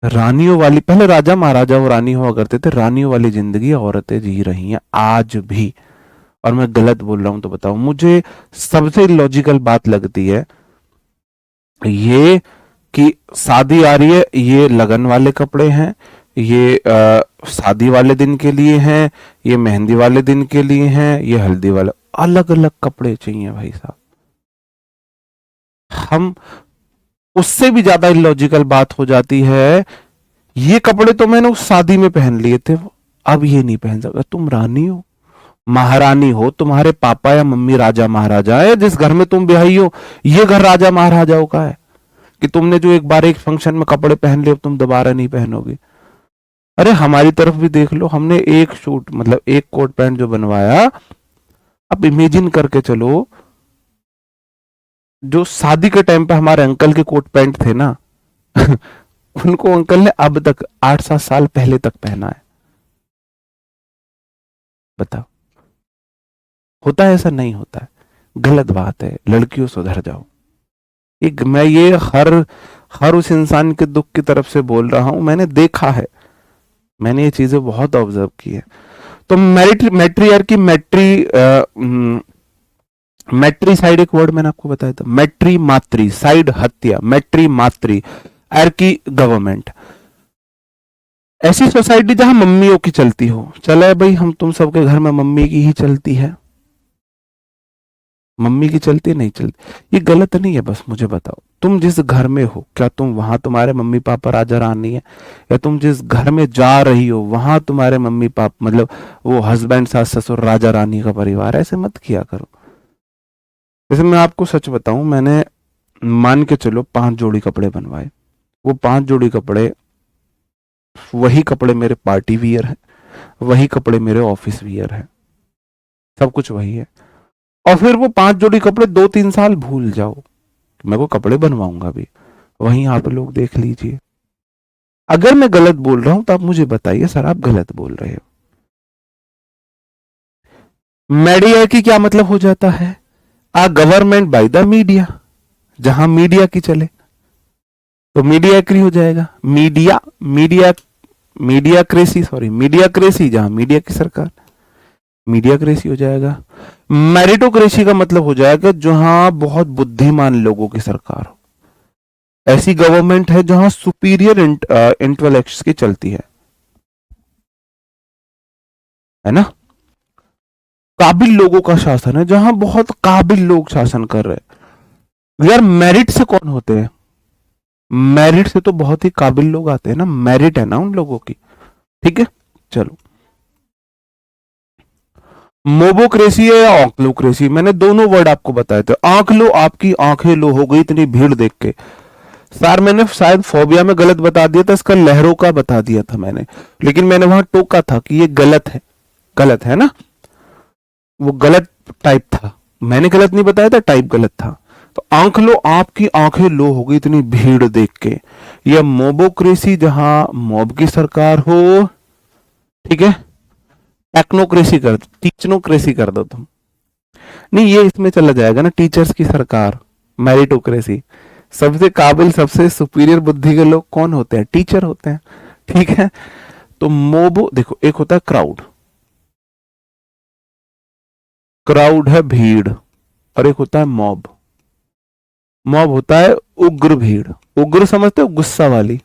रानियों वाली, पहले राजा महाराजा और रानी हुआ करते थे, रानियों वाली जिंदगी औरतें जी रही हैं आज भी। और मैं गलत बोल रहा हूं तो बताओ, मुझे सबसे लॉजिकल बात लगती है ये कि शादी आ रही है, ये लगन वाले कपड़े हैं, ये शादी वाले दिन के लिए हैं, ये मेहंदी वाले दिन के लिए हैं, ये हल्दी वाले, अलग अलग कपड़े चाहिए भाई साहब। हम उससे भी ज्यादा इलॉजिकल बात हो जाती है, ये कपड़े तो मैंने उस शादी में पहन लिए थे, अब ये नहीं पहन सकता। तुम रानी हो, महारानी हो, तुम्हारे पापा या मम्मी राजा महाराजा है, जिस घर में तुम ब्याही हो ये घर राजा महाराजाओं का है कि तुमने जो एक बार एक फंक्शन में कपड़े पहन लिए तुम दोबारा नहीं पहनोगे। अरे हमारी तरफ भी देख लो, हमने एक सूट मतलब एक कोट पैंट जो बनवाया, अब इमेजिन करके चलो, जो शादी के टाइम पे हमारे अंकल के कोट पैंट थे ना उनको अंकल ने अब तक 8-7 साल पहले तक पहना है। बताओ, होता है ऐसा? नहीं होता है, गलत बात है। लड़कियों सुधर जाओ। एक मैं ये हर उस इंसान के दुख की तरफ से बोल रहा हूं, मैंने देखा है, मैंने ये चीजें बहुत ऑब्जर्व की है। तो मैट्रियार्की, मैट्री साइड एक वर्ड मैंने आपको बताया था, मैट्री मातृ साइड हत्या, मैट्री मातृ आर्की गवर्नमेंट। ऐसी सोसाइटी जहां मम्मियों की चलती हो, चले भाई हम तुम सबके घर में मम्मी की ही चलती है, मम्मी की चलती नहीं चलती, ये गलत नहीं है। बस मुझे बताओ, तुम जिस घर में हो क्या तुम वहां तुम्हारे मम्मी पापा राजा रानी है, या तुम जिस घर में जा रही हो वहां तुम्हारे मम्मी पापा मतलब वो हस्बैंड सास ससुर राजा रानी का परिवार? ऐसे मत किया करो। जैसे मैं आपको सच बताऊं, मैंने मान के चलो 5 जोड़ी कपड़े बनवाए, वो 5 जोड़ी कपड़े, वही कपड़े मेरे पार्टी वियर है, वही कपड़े मेरे ऑफिस वियर है, सब कुछ वही है। और फिर वो 5 जोड़ी कपड़े 2-3 साल भूल जाओ, मैं वो कपड़े बनवाऊंगा भी, वहीं आप लोग देख लीजिए। अगर मैं गलत बोल रहा हूं तो आप मुझे बताइए सर आप गलत बोल रहे हो। मीडिया की क्या मतलब हो जाता है? आ गवर्नमेंट बाय द मीडिया, जहां मीडिया की चले तो मीडिया क्री हो जाएगा, media media media cracy, sorry media cracy, जहां मीडिया की सरकार, मीडिया क्रेसी हो जाएगा। मेरिटोक्रेसी का मतलब हो जाएगा जहां बहुत बुद्धिमान लोगों की सरकार हो, ऐसी गवर्नमेंट है जहां सुपीरियर इंटेलेक्ट्स की चलती है ना, काबिल लोगों का शासन है, जहां बहुत काबिल लोग शासन कर रहे हैं। यार मेरिट से कौन होते हैं? मेरिट से तो बहुत ही काबिल लोग आते हैं ना, मेरिट है ना उन लोगों की। ठीक है, चलो। मोबोक्रेसी है या ऑक्लोक्रेसी, मैंने दोनों वर्ड आपको बताए थे। आंख लो, आपकी आंखें लो हो गई इतनी भीड़ देख के। सर मैंने शायद फोबिया में गलत बता दिया था, इसका लहरों का बता दिया था मैंने, लेकिन मैंने वहां टोका था कि ये गलत है ना, वो गलत टाइप था, मैंने गलत नहीं बताया था, टाइप गलत था। तो आंख लो, आपकी आंखें लो हो गई इतनी भीड़ देख के, यह मोबोक्रेसी जहां मॉब की सरकार हो, ठीक है, टेक्नोक्रेसी कर दो, टीचनोक्रेसी कर दो तुम, नहीं ये इसमें चला जाएगा ना, टीचर्स की सरकार, मेरिटोक्रेसी। सबसे काबिल सबसे सुपीरियर बुद्धि के लोग कौन होते हैं? टीचर होते हैं। ठीक है, तो मोबो देखो, एक होता है क्राउड, क्राउड है भीड़, और एक होता है मॉब, मॉब होता है उग्र भीड़। उग्र समझते हो, गुस्सा वाली।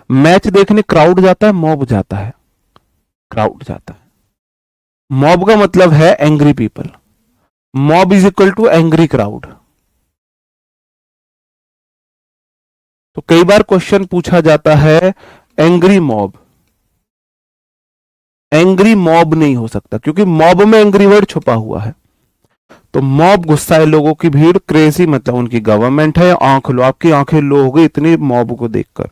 मैच देखने क्राउड जाता है, मॉब जाता है, क्राउड जाता है। मॉब का मतलब है angry people, mob is equal to angry crowd. तो कई बार क्वेश्चन पूछा जाता है एंग्री मॉब, एंग्री मॉब नहीं हो सकता क्योंकि मॉब में एंग्री वर्ड छुपा हुआ है। तो मॉब गुस्सा है लोगों की भीड़, क्रेजी मतलब उनकी गवर्नमेंट है। आंख लो, आपकी आंखें लो हो गई इतनी मॉब को देखकर,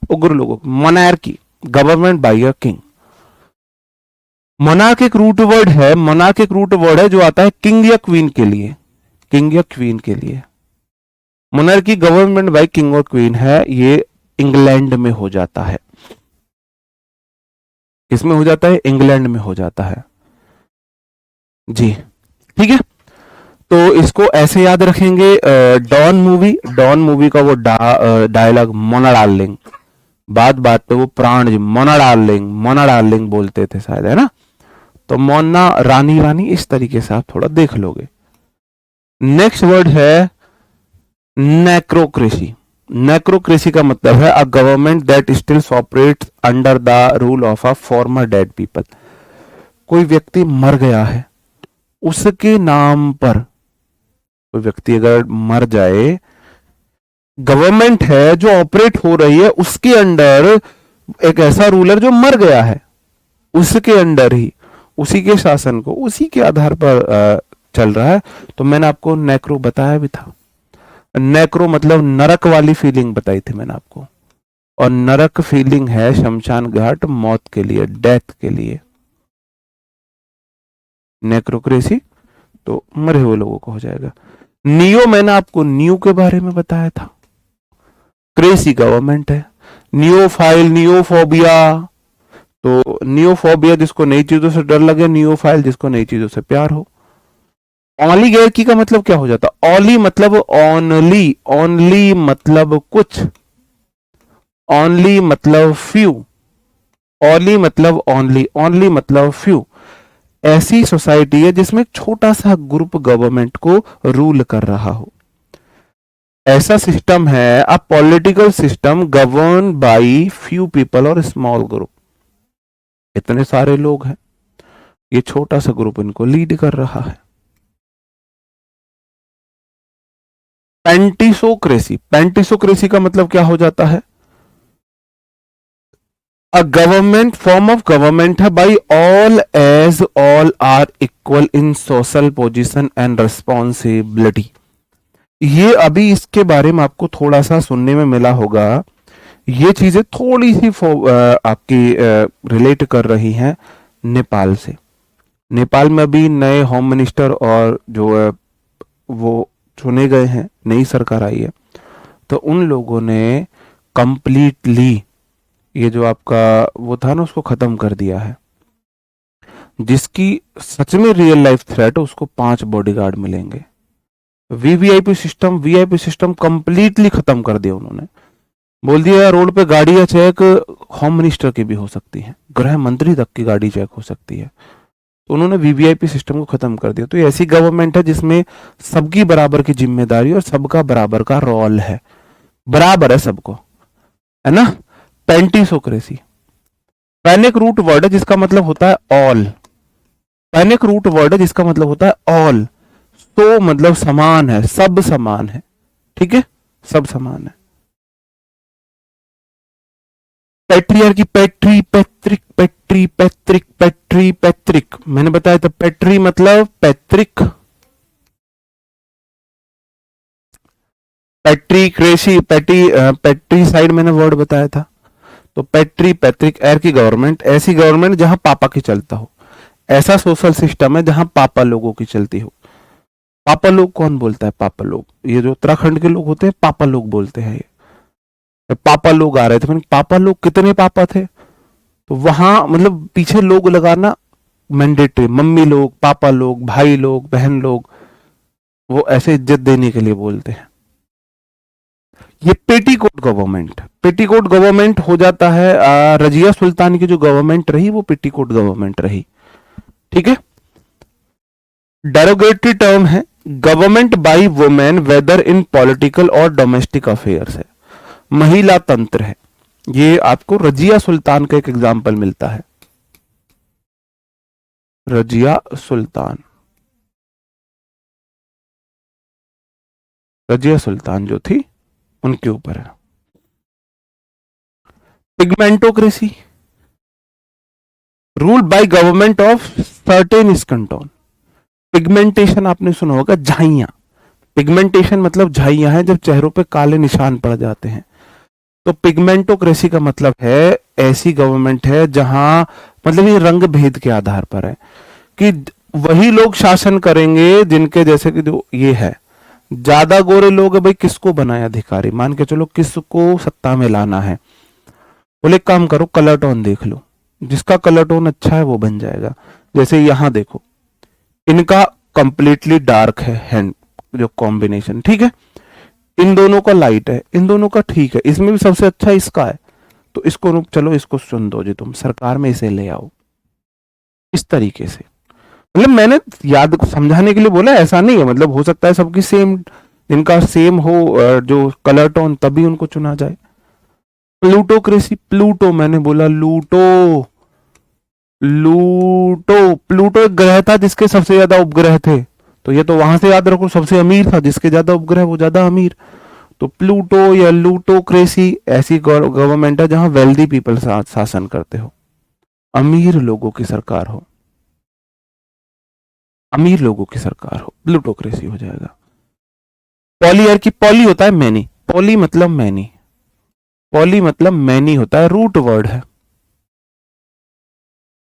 उग्र लोगों। Monarchy, government by a king. Monarch एक रूट वर्ड है, मोनार्क एक रूट वर्ड है जो आता है किंग या क्वीन के लिए, किंग या क्वीन के लिए। मोनार्की गवर्नमेंट बाय किंग और क्वीन है, ये इंग्लैंड में हो जाता है। किसमें हो जाता है? इंग्लैंड में हो जाता है जी। ठीक है, तो इसको ऐसे याद रखेंगे। डॉन मूवी का वो डायलॉग, मोना डार्लिंग, बात बात पे वो प्राण जी मोना डार्लिंग बोलते थे शायद, है ना। तो मोना रानी रानी, इस तरीके से आप थोड़ा देख लोगे। नेक्स्ट वर्ड है नेक्रोक्रेसी। नेक्रोक्रेसी का मतलब है a government that still operates under the rule of a former dead people. कोई व्यक्ति मर गया है, उसके नाम पर, कोई व्यक्ति अगर मर जाए, गवर्नमेंट है जो ऑपरेट हो रही है उसके अंडर एक ऐसा रूलर जो मर गया है, उसके अंडर ही, उसी के शासन को, उसी के आधार पर चल रहा है। तो मैंने आपको नेक्रो बताया भी था। नेक्रो मतलब नरक वाली फीलिंग बताई थी मैंने आपको, और नरक फीलिंग है शमशान घाट, मौत के लिए, डेथ के लिए। नेक्रोक्रेसी तो मरे हुए लोगों को हो जाएगा। नियो मैंने आपको न्यू के बारे में बताया था, क्रेसी गवर्नमेंट है। नियोफाइल, नियोफोबिया, तो नियोफोबिया जिसको नई चीजों से डर लगे, नियोफाइल जिसको नई चीजों से प्यार हो। ऑलिगैर्की का मतलब क्या हो जाता? ऑली मतलब ओनली, ओनली मतलब कुछ, ओनली मतलब फ्यू, ऑली मतलब ओनली, ओनली मतलब फ्यू। ऐसी सोसाइटी है जिसमें एक छोटा सा ग्रुप गवर्नमेंट को रूल कर रहा हो। ऐसा सिस्टम है a political system govern by few people और स्मॉल ग्रुप। इतने सारे लोग हैं, ये छोटा सा ग्रुप इनको लीड कर रहा है। पेंटिसोक्रेसी, पेंटिसोक्रेसी का मतलब क्या हो जाता है? A government, form of government है by all as all are equal in social position and responsibility. ये अभी इसके बारे में आपको थोड़ा सा सुनने में मिला होगा। ये चीजें थोड़ी सी आपकी रिलेट कर रही हैं नेपाल से। नेपाल में अभी नए होम मिनिस्टर और जो है वो चुने गए हैं, नई सरकार आई है, तो उन लोगों ने कंप्लीटली ये जो आपका वो था ना उसको खत्म कर दिया है। जिसकी सच में रियल लाइफ थ्रेट है उसको 5 बॉडीगार्ड मिलेंगे। वीवीआईपी सिस्टम कंप्लीटली खत्म कर दिया उन्होंने। बोल दिया रोड पे गाड़ियां चेक होम मिनिस्टर की भी हो सकती है, गृह मंत्री तक की गाड़ी चेक हो सकती है। तो उन्होंने वीवीआईपी सिस्टम को खत्म कर दिया। तो ये ऐसी गवर्नमेंट है जिसमें सबकी बराबर की जिम्मेदारी और सबका बराबर का रोल है, बराबर है सबको, है ना। पेंटिसोक्रेसी पैनिक रूट वर्ड है जिसका मतलब होता है ऑल। पैनिक रूट वर्ड है जिसका मतलब होता है ऑल। तो मतलब समान है, सब समान है, ठीक है, सब समान है। पैट्रियार्की, पैट्री, पैतृक, पैट्री, पैतृक, पैट्री, पैतृक, मैंने बताया था पैट्री मतलब पैतृक। पैट्री क्रेसी, पैट्री साइड मैंने वर्ड बताया था। तो पैट्री, पैतृक, एर की गवर्नमेंट, ऐसी गवर्नमेंट जहां पापा की चलता हो। ऐसा सोशल सिस्टम है जहां पापा लोगों की चलती हो। पापा लोग कौन बोलता है? पापा लोग, ये जो उत्तराखंड के लोग होते हैं पापा लोग बोलते हैं। ये पापा लोग आ रहे थे, पापा लोग कितने पापा थे? तो वहां मतलब पीछे लोग लगाना मैंडेटरी, मम्मी लोग, पापा लोग, भाई लोग, बहन लोग, वो ऐसे इज्जत देने के लिए बोलते हैं। ये पेटीकोट गवर्नमेंट, पेटीकोट गवर्नमेंट हो जाता है। रजिया सुल्तान की जो गवर्नमेंट रही वो पेटीकोट गवर्नमेंट रही, ठीक है। डेरोगेटरी टर्म है government by women whether in political और डोमेस्टिक अफेयर्स है, महिला तंत्र है। ये आपको रजिया सुल्तान का एक एग्जाम्पल मिलता है। रजिया सुल्तान, रजिया सुल्तान जो थी उनके ऊपर है। Pigmentocracy, rule by government of certain skin tone. Pigmentation आपने सुना होगा, झाइयां। पिगमेंटेशन मतलब झाइयां हैं जब चेहरों पे काले निशान पड़ जाते हैं। तो पिगमेंटोक्रेसी का मतलब है ऐसी गवर्नमेंट है जहां मतलब ये रंग भेद के आधार पर है कि वही लोग शासन करेंगे जिनके जैसे कि जो ये है ज्यादा गोरे लोग है, भाई किसको बनाए अधिकारी, मान के चलो किसको सत्ता में लाना है, बोले काम करो कलर टोन देख लो, जिसका कलर टोन अच्छा है वो बन जाएगा। जैसे यहां देखो इनका कंप्लीटली डार्क है हैंड जो कॉम्बिनेशन, ठीक है, इन दोनों का लाइट है, इन दोनों का ठीक है, इसमें भी सबसे अच्छा इसका है, तो इसको चलो इसको चुन दो जी, तुम सरकार में इसे ले आओ। इस तरीके से मतलब मैंने याद समझाने के लिए बोला, ऐसा नहीं है, मतलब हो सकता है सबकी सेम इनका सेम हो जो कलर टोन, तभी उनको चुना जाए। प्लूटोक्रेसी, प्लूटो मैंने बोला लूटो, लूटो, प्लूटो एक ग्रह था जिसके सबसे ज्यादा उपग्रह थे, तो ये तो वहां से याद रखो, सबसे अमीर था, जिसके ज्यादा उपग्रह वो ज्यादा अमीर। तो प्लूटो या लूटोक्रेसी ऐसी गवर्नमेंट है जहां वेल्दी पीपल शासन करते हो, अमीर लोगों की सरकार हो, अमीर लोगों की सरकार हो, प्लूटोक्रेसी हो जाएगा। पॉलीआर्की, पॉली होता है मैनी, पॉली मतलब मैनी, पॉली मतलब मैनी होता है, रूट वर्ड है।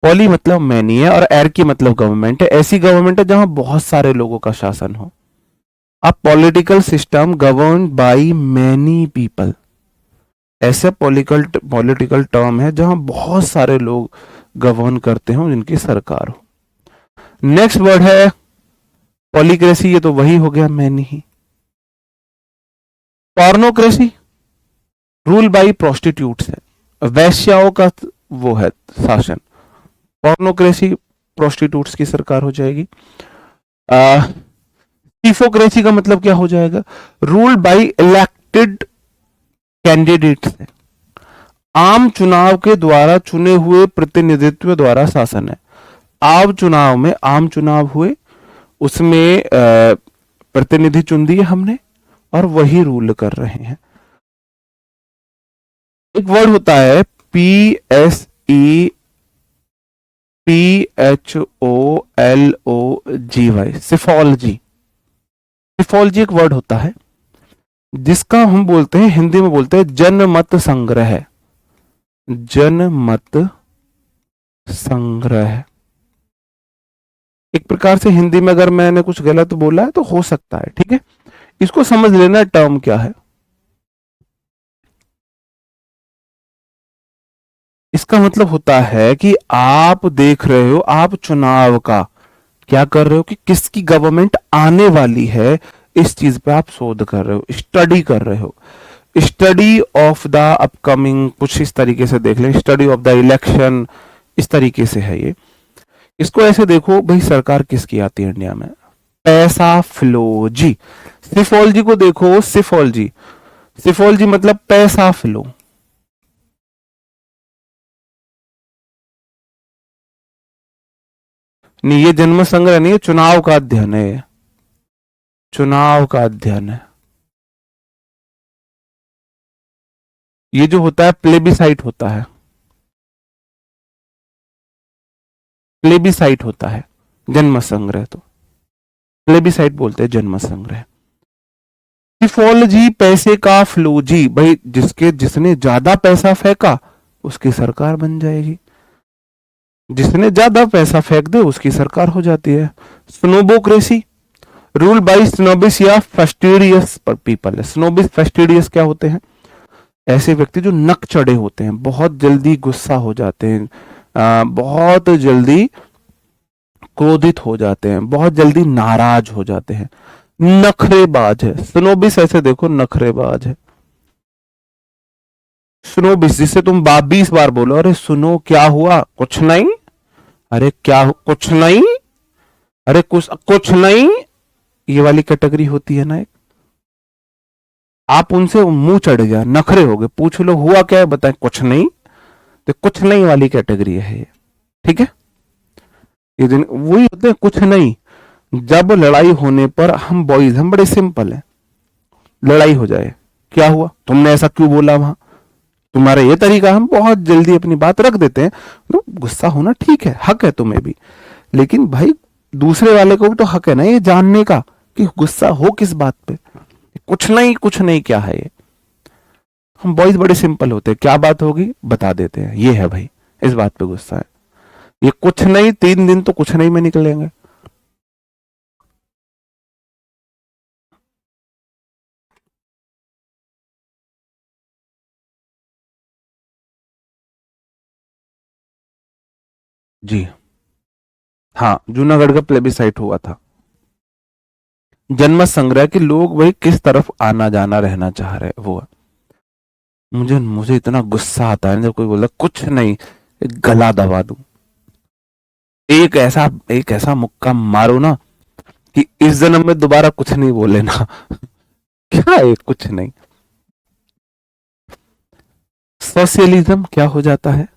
पॉली मतलब मैनी है और एर की मतलब गवर्नमेंट है, ऐसी गवर्नमेंट है जहां बहुत सारे लोगों का शासन हो। अब political system govern by many people, ऐसे पॉलिटिकल पॉलिटिकल टर्म है जहां बहुत सारे लोग गवर्न करते हो, जिनकी सरकार हो। नेक्स्ट वर्ड है पॉलीक्रेसी, ये तो वही हो गया मैनी ही। पॉर्नोक्रेसी, रूल बाई प्रोस्टिट्यूट्स है, वैश्याओं का वो है शासन। पॉर्नोक्रेसी प्रोस्टिट्यूट्स की सरकार हो जाएगी। टिफोक्रेसी का मतलब क्या हो जाएगा? रूल बाई इलेक्टेड कैंडिडेट्स है, आम चुनाव के द्वारा चुने हुए प्रतिनिधित्व द्वारा शासन है। आम चुनाव में, आम चुनाव हुए, उसमें प्रतिनिधि चुन दिए हमने और वही रूल कर रहे हैं। एक वर्ड होता है PSEPHOLOGY, सिफोलॉजी। सिफोलॉजी एक वर्ड होता है जिसका हम बोलते हैं, हिंदी में बोलते हैं जनमत संग्रह, जनमत संग्रह। एक प्रकार से हिंदी में अगर मैंने कुछ गलत बोला है तो हो सकता है, ठीक है, इसको समझ लेना टर्म क्या है। इसका मतलब होता है कि आप देख रहे हो, आप चुनाव का क्या कर रहे हो कि किसकी गवर्नमेंट आने वाली है, इस चीज पे आप शोध कर रहे हो, स्टडी कर रहे हो। स्टडी ऑफ द अपकमिंग, कुछ इस तरीके से देख लें, स्टडी ऑफ द इलेक्शन, इस तरीके से है ये। इसको ऐसे देखो भाई, सरकार किसकी आती है इंडिया में? पैसा फ्लो जी। सिफोलॉजी को देखो, सिफोलॉजी, सिफोलॉजी मतलब पैसा फ्लो। नहीं, ये जन्म संग्रह नहीं है, चुनाव का अध्ययन है, चुनाव का अध्ययन है। ये जो होता है प्लेबिसाइट होता है, प्लेबिसाइट होता है, जन्म संग्रह तो प्लेबिसाइट बोलते हैं, जन्म संग्रह। सिफोलॉजी पैसे का फ्लो जी, भाई जिसके जिसने ज्यादा पैसा फेंका उसकी सरकार बन जाएगी, जिसने ज्यादा पैसा फेंक दे उसकी सरकार हो जाती है। स्नोबोक्रेसी, रूल बाई स्नोबिस या फेस्टिडियस पीपल है। स्नोबिस फेस्टिडियस क्या होते हैं? ऐसे व्यक्ति जो नक चढ़े होते हैं, बहुत जल्दी गुस्सा हो जाते हैं, बहुत जल्दी क्रोधित हो जाते हैं, बहुत जल्दी नाराज हो जाते हैं, नखरेबाज है। स्नोबिस ऐसे देखो, नखरेबाज है। स्नोबिस, जिससे तुम 20 बार बोलो, अरे सुनो क्या हुआ, कुछ नहीं, अरे क्या कुछ नहीं, अरे कुछ कुछ नहीं, ये वाली कैटेगरी होती है ना एक। आप उनसे मुंह चढ़ गया, नखरे हो गए, पूछ लो हुआ क्या है, बताए कुछ नहीं, तो कुछ नहीं वाली कैटेगरी है ये, ठीक है। ये दिन वही होते हैं कुछ नहीं। जब लड़ाई होने पर हम बॉयज, हम बड़े सिंपल हैं, लड़ाई हो जाए, क्या हुआ, तुमने ऐसा क्यों बोला वहां, तुम्हारा ये तरीका, हम बहुत जल्दी अपनी बात रख देते हैं। तो गुस्सा होना ठीक है, हक है तुम्हें भी, लेकिन भाई दूसरे वाले को भी तो हक है ना ये जानने का कि गुस्सा हो किस बात पे। कुछ नहीं, कुछ नहीं क्या है ये। हम बॉयज बड़े सिंपल होते हैं, क्या बात होगी बता देते हैं, ये है भाई, इस बात पे गुस्सा है। ये कुछ नहीं 3 दिन तो कुछ नहीं में निकलेंगे। जी हाँ, जूनागढ़ का प्लेबिसाइट हुआ था, जनमत संग्रह के लोग वही किस तरफ आना जाना रहना चाह रहे वो। मुझे मुझे इतना गुस्सा आता है जब कोई बोलता कुछ नहीं, गला दबा दूं, एक ऐसा मुक्का मारो ना कि इस जन्म में दोबारा कुछ नहीं बोले ना। क्या है? कुछ नहीं। सोशलिज्म क्या हो जाता है?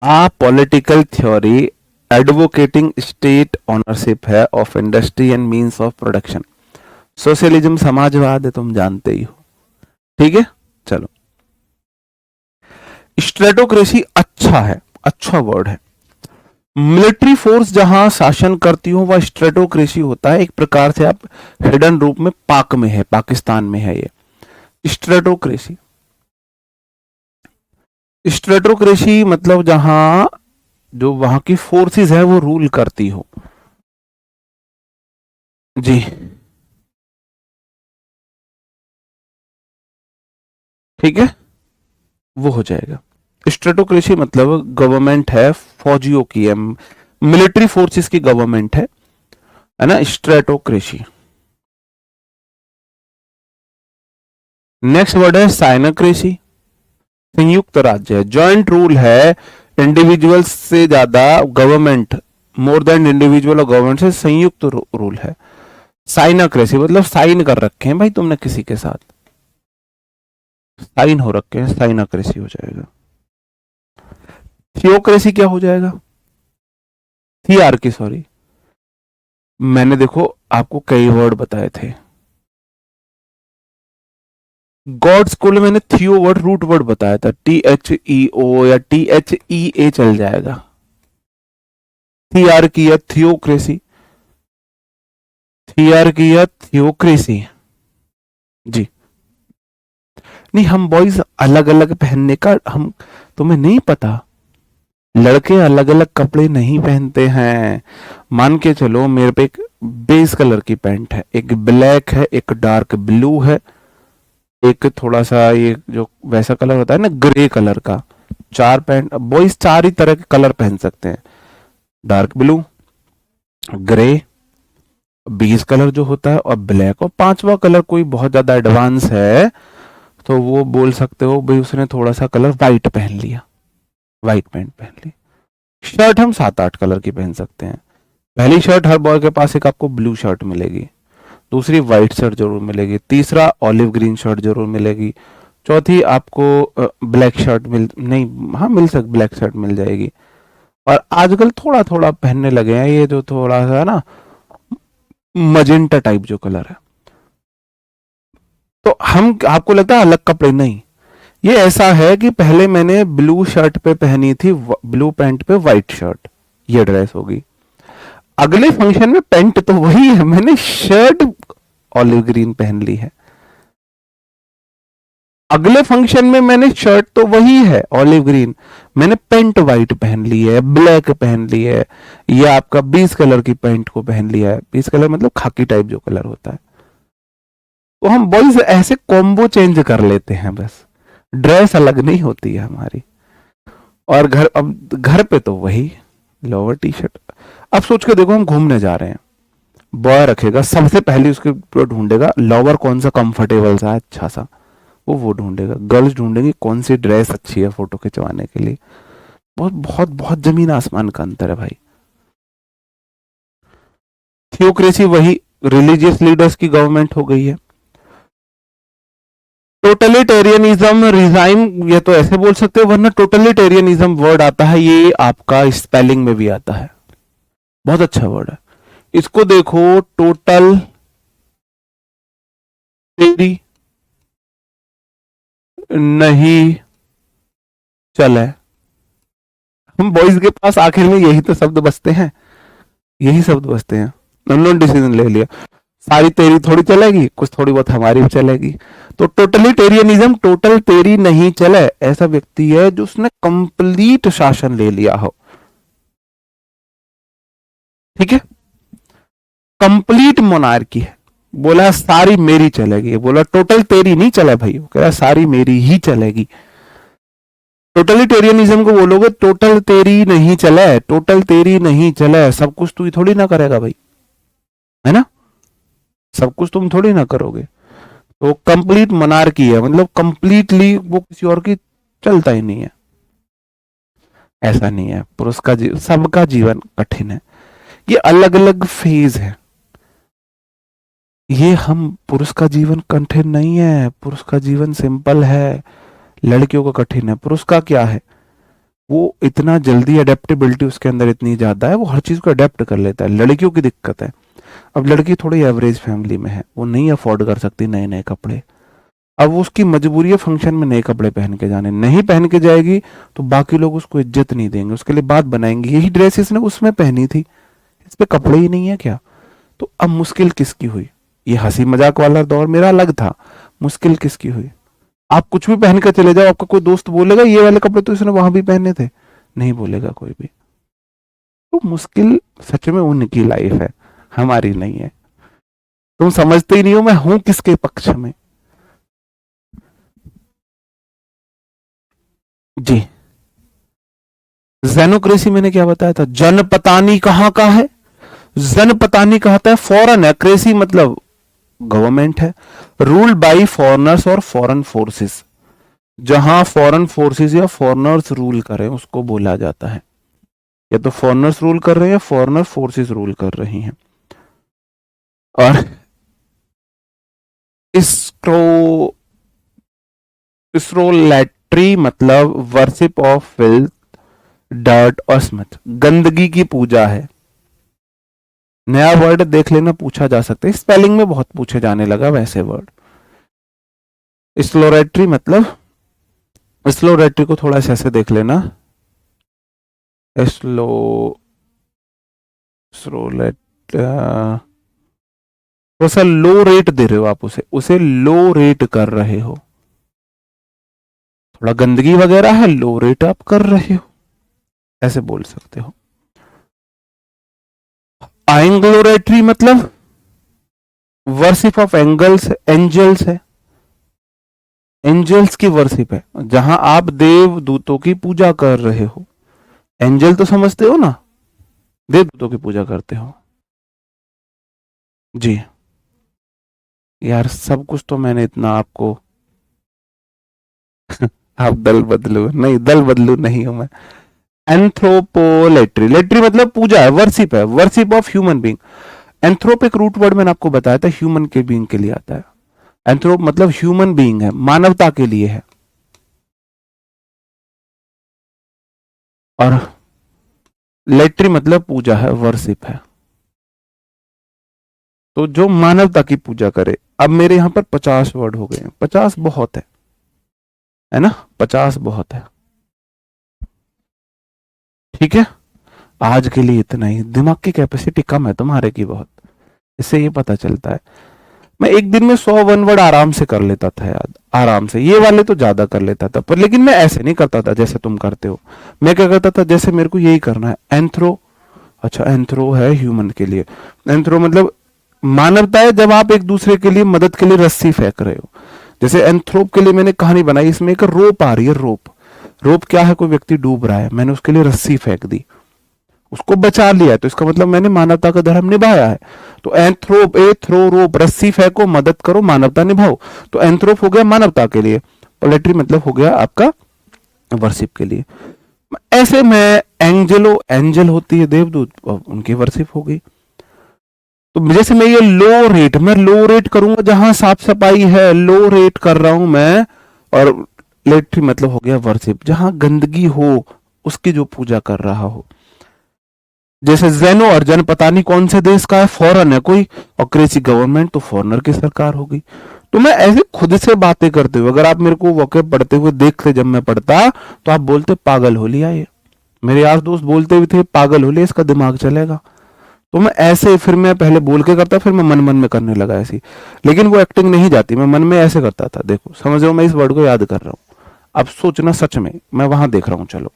A political theory advocating state ownership है of industry and means of production. Socialism समाजवाद है, तुम जानते ही हो। ठीक है, चलो। स्ट्रेटोक्रेसी अच्छा है, अच्छा वर्ड है। मिलिट्री फोर्स जहां शासन करती हो वह स्ट्रेटोक्रेसी होता है। एक प्रकार से आप हिडन रूप में पाक में है, पाकिस्तान में है ये स्ट्रेटोक्रेसी। स्ट्रेटोक्रेसी मतलब जहां जो वहां की फोर्सेस है वो रूल करती हो। जी, ठीक है, वो हो जाएगा। स्ट्रेटोक्रेसी मतलब गवर्नमेंट है, फौजियों की है, मिलिट्री फोर्सेस की गवर्नमेंट है ना, स्ट्रेटोक्रेसी। नेक्स्ट वर्ड है साइनोक्रेसी। संयुक्त राज्य है, जॉइंट रूल है, इंडिविजुअल से ज्यादा गवर्नमेंट, मोर देन इंडिविजुअल और गवर्नमेंट से संयुक्त रूल है। साइनोक्रेसी मतलब साइन कर रखे हैं भाई तुमने किसी के साथ, साइन हो रखे हैं, साइनोक्रेसी हो जाएगा। थियोक्रेसी क्या हो जाएगा? थियार की, सॉरी, मैंने देखो आपको कई वर्ड बताए थे। गॉड स्कूल में मैंने थियो वर्ड रूट वर्ड बताया था, THEO या THEA चल जाएगा। थियार की या थियोक्रेसी, थियार की या थियोक्रेसी। जी, नहीं हम बॉयज अलग अलग पहनने का, हम, तुम्हें नहीं पता, लड़के अलग अलग कपड़े नहीं पहनते हैं। मान के चलो मेरे पे एक बेस कलर की पैंट है, एक ब्लैक है, एक डार्क ब्लू है, एक थोड़ा सा ये जो वैसा कलर होता है ना ग्रे कलर का। चार पैंट, बॉयज चार ही तरह के कलर पहन सकते हैं, dark blue, grey, base colour जो होता है और ब्लैक, और पांचवा कलर कोई बहुत ज्यादा एडवांस है तो वो बोल सकते हो भाई उसने थोड़ा सा कलर वाइट पहन लिया, वाइट पैंट पहन ली। शर्ट हम सात आठ कलर की पहन सकते हैं। पहली शर्ट हर बॉय के पास एक आपको ब्लू शर्ट मिलेगी, दूसरी व्हाइट शर्ट जरूर मिलेगी, तीसरा ऑलिव ग्रीन शर्ट जरूर मिलेगी, चौथी आपको ब्लैक शर्ट मिल नहीं, हाँ मिल सक ब्लैक शर्ट मिल जाएगी। और आजकल थोड़ा थोड़ा पहनने लगे हैं ये जो थोड़ा सा है ना मजेंटा टाइप जो कलर है। तो हम, आपको लगता है अलग कपड़े, नहीं, ये ऐसा है कि पहले मैंने ब्लू शर्ट पे पहनी थी, ब्लू पैंट पे व्हाइट शर्ट, ये ड्रेस होगी। अगले फंक्शन में पैंट तो वही है, मैंने शर्ट ऑलिव ग्रीन पहन ली है। अगले फंक्शन में मैंने शर्ट तो वही है ऑलिव ग्रीन, मैंने पैंट व्हाइट पहन ली है, ब्लैक पहन ली है, या आपका 20 कलर की पैंट को पहन लिया है। 20 कलर मतलब खाकी टाइप जो कलर होता है। तो हम बॉयज ऐसे कॉम्बो चेंज कर लेते हैं बस, ड्रेस अलग नहीं होती है हमारी। और घर, अब घर पे तो वही लोअर टी शर्ट। अब सोच के देखो हम घूमने जा रहे हैं, बॉय रखेगा सबसे पहले उसके ढूंढेगा लोअर कौन सा कंफर्टेबल सा है अच्छा सा, वो ढूंढेगा। गर्ल्स ढूंढेंगी कौन सी ड्रेस अच्छी है फोटो खिंचवाने के लिए। बहुत बहुत बहुत जमीन आसमान का अंतर है भाई। थियोक्रेसी वही रिलीजियस लीडर्स की गवर्नमेंट हो गई है। टोटलिटेरियनिज्म रिजाइन, ये तो ऐसे बोल सकते हो, वरना टोटलिटेरियनिज्म वर्ड आता है, ये आपका स्पेलिंग में भी आता है, बहुत अच्छा वर्ड है। इसको देखो, टोटल तेरी नहीं चले, हम बॉयज के पास आखिर में यही तो शब्द बचते हैं, यही शब्द बचते हैं। उन्होंने डिसीजन ले लिया, सारी तेरी थोड़ी चलेगी, कुछ थोड़ी बहुत हमारी भी चलेगी। तो टोटलिटेरियनिज्म, टोटल तेरी नहीं चले, ऐसा व्यक्ति है जो उसने कंप्लीट शासन ले लिया हो। ठीक है, कंप्लीट मोनार्की है, बोला सारी मेरी चलेगी, बोला टोटल तेरी नहीं चले भाई, वो कह रहा सारी मेरी ही चलेगी। टोटलिटेरियनिज्म को बोलोगे टोटल तेरी नहीं चले, टोटल तेरी नहीं चले, सब कुछ तू ही थोड़ी ना करेगा भाई, है ना, सब कुछ तुम थोड़ी ना करोगे। तो कंप्लीट मोनार्की है, मतलब कंप्लीटली वो किसी और की चलता ही नहीं है, ऐसा नहीं है। पुरुष का सबका जीवन कठिन है, ये अलग अलग फेज है, ये हम पुरुष का जीवन कठिन नहीं है, पुरुष का जीवन सिंपल है, लड़कियों का कठिन है। पुरुष का क्या है, वो इतना जल्दी अडेप्टेबिलिटी उसके अंदर इतनी ज्यादा है, वो हर चीज को अडेप्ट कर लेता है। लड़कियों की दिक्कत है, अब लड़की थोड़ी एवरेज फैमिली में है, वो नहीं अफोर्ड कर सकती नए नए कपड़े। अब वो उसकी मजबूरी है फंक्शन में नए कपड़े पहन के जाने, नहीं पहन के जाएगी तो बाकी लोग उसको इज्जत नहीं देंगे, उसके लिए बात बनाएंगे, यही ड्रेस इसने उसमें पहनी थी, इस पे कपड़े ही नहीं है क्या। तो अब मुश्किल किसकी हुई, ये हंसी मजाक वाला दौर मेरा अलग था, मुश्किल किसकी हुई। आप कुछ भी पहन कर चले जाओ, आपका कोई दोस्त बोलेगा ये वाले कपड़े तो इसने वहां भी पहने थे, नहीं बोलेगा कोई भी। तो मुश्किल सच में उनकी लाइफ है, हमारी नहीं है। तुम समझते ही नहीं हो मैं हूं किसके पक्ष में। जी, जेनोक्रेसी मैंने क्या बताया था, जन पता नहीं कहां का है, जन पता नहीं कहता है, फॉरेन है, क्रेसी मतलब गवर्नमेंट है, रूल्ड बाई फॉरनर्स और फॉरेन फोर्सेस, जहां फॉरेन फोर्सेस या फॉरनर्स रूल करें उसको बोला जाता है, या तो फॉरनर्स रूल कर रहे हैं या फॉरनर फोर्सेस रूल कर रही हैं। और इसको स्ट्रोलैट्री मतलब वर्शिप ऑफ फिल्थ, डर्ट और स्मथ, गंदगी की पूजा है। नया वर्ड देख लेना, पूछा जा सकता है, स्पेलिंग में बहुत पूछे जाने लगा वैसे वर्ड। स्लोरेटरी मतलब, स्लोरेटरी को थोड़ा सा ऐसे देख लेना, स्लो स्लोरेट, थोड़ा सा लो रेट दे रहे हो आप उसे, उसे लो रेट कर रहे हो, थोड़ा गंदगी वगैरह है, लो रेट आप कर रहे हो, ऐसे बोल सकते हो। आइंग्लोरेटरी मतलब वर्शिप ऑफ एंगल्स, एंजल्स है, एंजल्स की वर्शिप है, जहां आप देवदूतों की पूजा कर रहे हो। एंजल तो समझते हो ना, देवदूतों की पूजा करते हो। जी यार, सब कुछ तो मैंने इतना आपको आप दल बदलू नहीं, दल बदलू नहीं हूं मैं। एंथ्रोपोलेट्री, लेट्री मतलब पूजा है, वर्शिप है, वर्शिप ऑफ ह्यूमन बीइंग। एंथ्रोप एक रूट वर्ड मैंने आपको बताया था, ह्यूमन के बीइंग के लिए आता है। एंथ्रोप मतलब ह्यूमन बीइंग है, मानवता के लिए है। और लेट्री मतलब पूजा है, वर्शिप है, तो जो मानवता की पूजा करे। अब मेरे यहां पर 50 वर्ड हो गए हैं, 50 बहुत है ना, 50 बहुत है। ठीक है, आज के लिए इतना ही। दिमाग की कैपेसिटी कम है तुम्हारे की बहुत, इससे ये पता चलता है। मैं एक दिन में 100 वन वर्ड आराम से कर लेता था याद, आराम से, ये वाले तो ज्यादा कर लेता था, पर लेकिन मैं ऐसे नहीं करता था जैसे तुम करते हो। मैं क्या करता था, जैसे मेरे को यही करना है, एंथ्रो, अच्छा एंथ्रो है ह्यूमन के लिए, एंथ्रो मतलब मानवता है, जब आप एक दूसरे के लिए मदद के लिए रस्सी फेंक रहे हो। जैसे एंथ्रोप के लिए मैंने कहानी बनाई, इसमें एक रोप आ रही है, रोप, रोप क्या है, कोई व्यक्ति डूब रहा है, मैंने उसके लिए रस्सी फेंक दी, उसको बचा लिया, तो इसका मतलब मैंने मानवता का धर्म निभाया है। तो एंथ्रोप, ए थ्रो रोप, रस्सी फेंको, मदद करो, मानवता निभाओ। तो एंथ्रोप हो गया मानवता के लिए, पोलेट्री मतलब हो गया आपका वर्शिप के लिए। ऐसे में एंजलो, एंजल होती है देवदूत, उनकी वर्शिप हो गई। तो जैसे मैं ये लो रेट, मैं लो रेट करूंगा जहां साफ सफाई है, लो रेट कर रहा हूं मैं। और लेट्री मतलब हो गया वर्शिप, जहां गंदगी हो उसकी जो पूजा कर रहा हो। जैसे जेनो अर्जन पता नहीं कौन से देश का है, फॉरेन है कोई, और क्रेसी गवर्नमेंट तो फॉरेनर की सरकार हो गई। तो मैं ऐसे खुद से बातें करते हुए, अगर आप मेरे को वाकई पढ़ते हुए देखते जब मैं पढ़ता, तो आप बोलते पागल हो लिया ये। मेरे यार दोस्त बोलते भी थे पागल हो लिया, इसका दिमाग चलेगा। तो मैं ऐसे, फिर मैं पहले बोल के करता, फिर मैं मन मन में करने लगा ऐसी, लेकिन वो एक्टिंग नहीं जाती, मैं मन में ऐसे करता था। देखो समझ रहे हो, मैं इस वर्ड को याद कर रहा हूँ, अब सोचना सच में मैं वहां देख रहा हूँ, चलो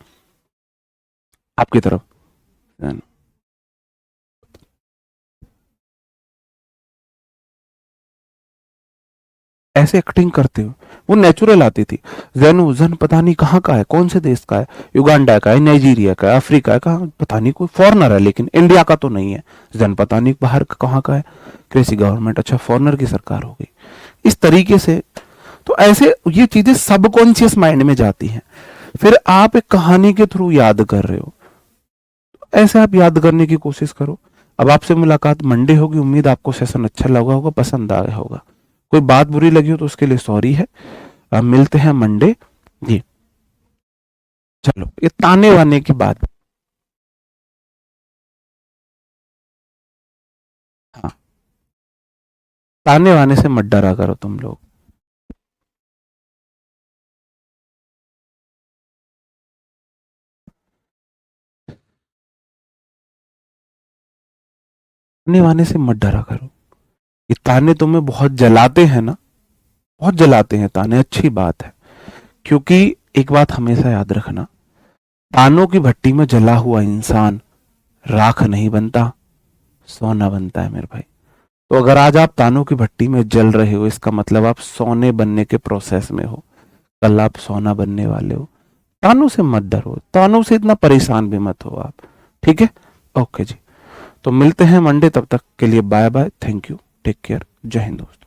आपकी तरफ, ऐसे एक्टिंग करते हो, वो नेचुरल आती थी। जैनो जन पता नहीं कहाँ का है, कौन से देश का है, युगांडा का है, नाइजीरिया का है, अफ्रीका है, कहाँ पता नहीं, कोई फॉरनर है, लेकिन इंडिया का तो नहीं है। जन पता नहीं बाहर का कहाँ का है, कृषि गवर्नमेंट, अच्छा फॉरनर की सरकार हो गई, इस तरीके से। तो ऐसे ये चीजें सबकॉन्शियस माइंड में जाती हैं, फिर आप एक कहानी के थ्रू याद कर रहे हो। ऐसे आप याद करने की कोशिश करो। अब आपसे मुलाकात मंडे होगी। उम्मीद आपको सेशन अच्छा लगा होगा, पसंद आया होगा। कोई बात बुरी लगी हो तो उसके लिए सॉरी है। अब मिलते हैं मंडे जी। चलो, ये ताने वाने की बात। हाँ, ताने वाने से मत डरा करो तुम लोग। ताने वाने से मत डरा करो। ये ताने तुम्हें बहुत जलाते हैं ना, बहुत जलाते हैं ताने। अच्छी बात है, क्योंकि एक बात हमेशा याद रखना, तानों की भट्टी में जला हुआ इंसान राख नहीं बनता, सोना बनता है मेरे भाई। तो अगर आज आप तानों की भट्टी में जल रहे हो, इसका मतलब आप सोने बनने के प्रोसेस में हो। कल आप सोना बनने वाले हो। तानों से मत डरो, तानों से इतना परेशान भी मत हो आप। ठीक है, ओके जी। तो मिलते हैं मंडे, तब तक के लिए bye bye, thank you, take care, जय हिंद दोस्तों।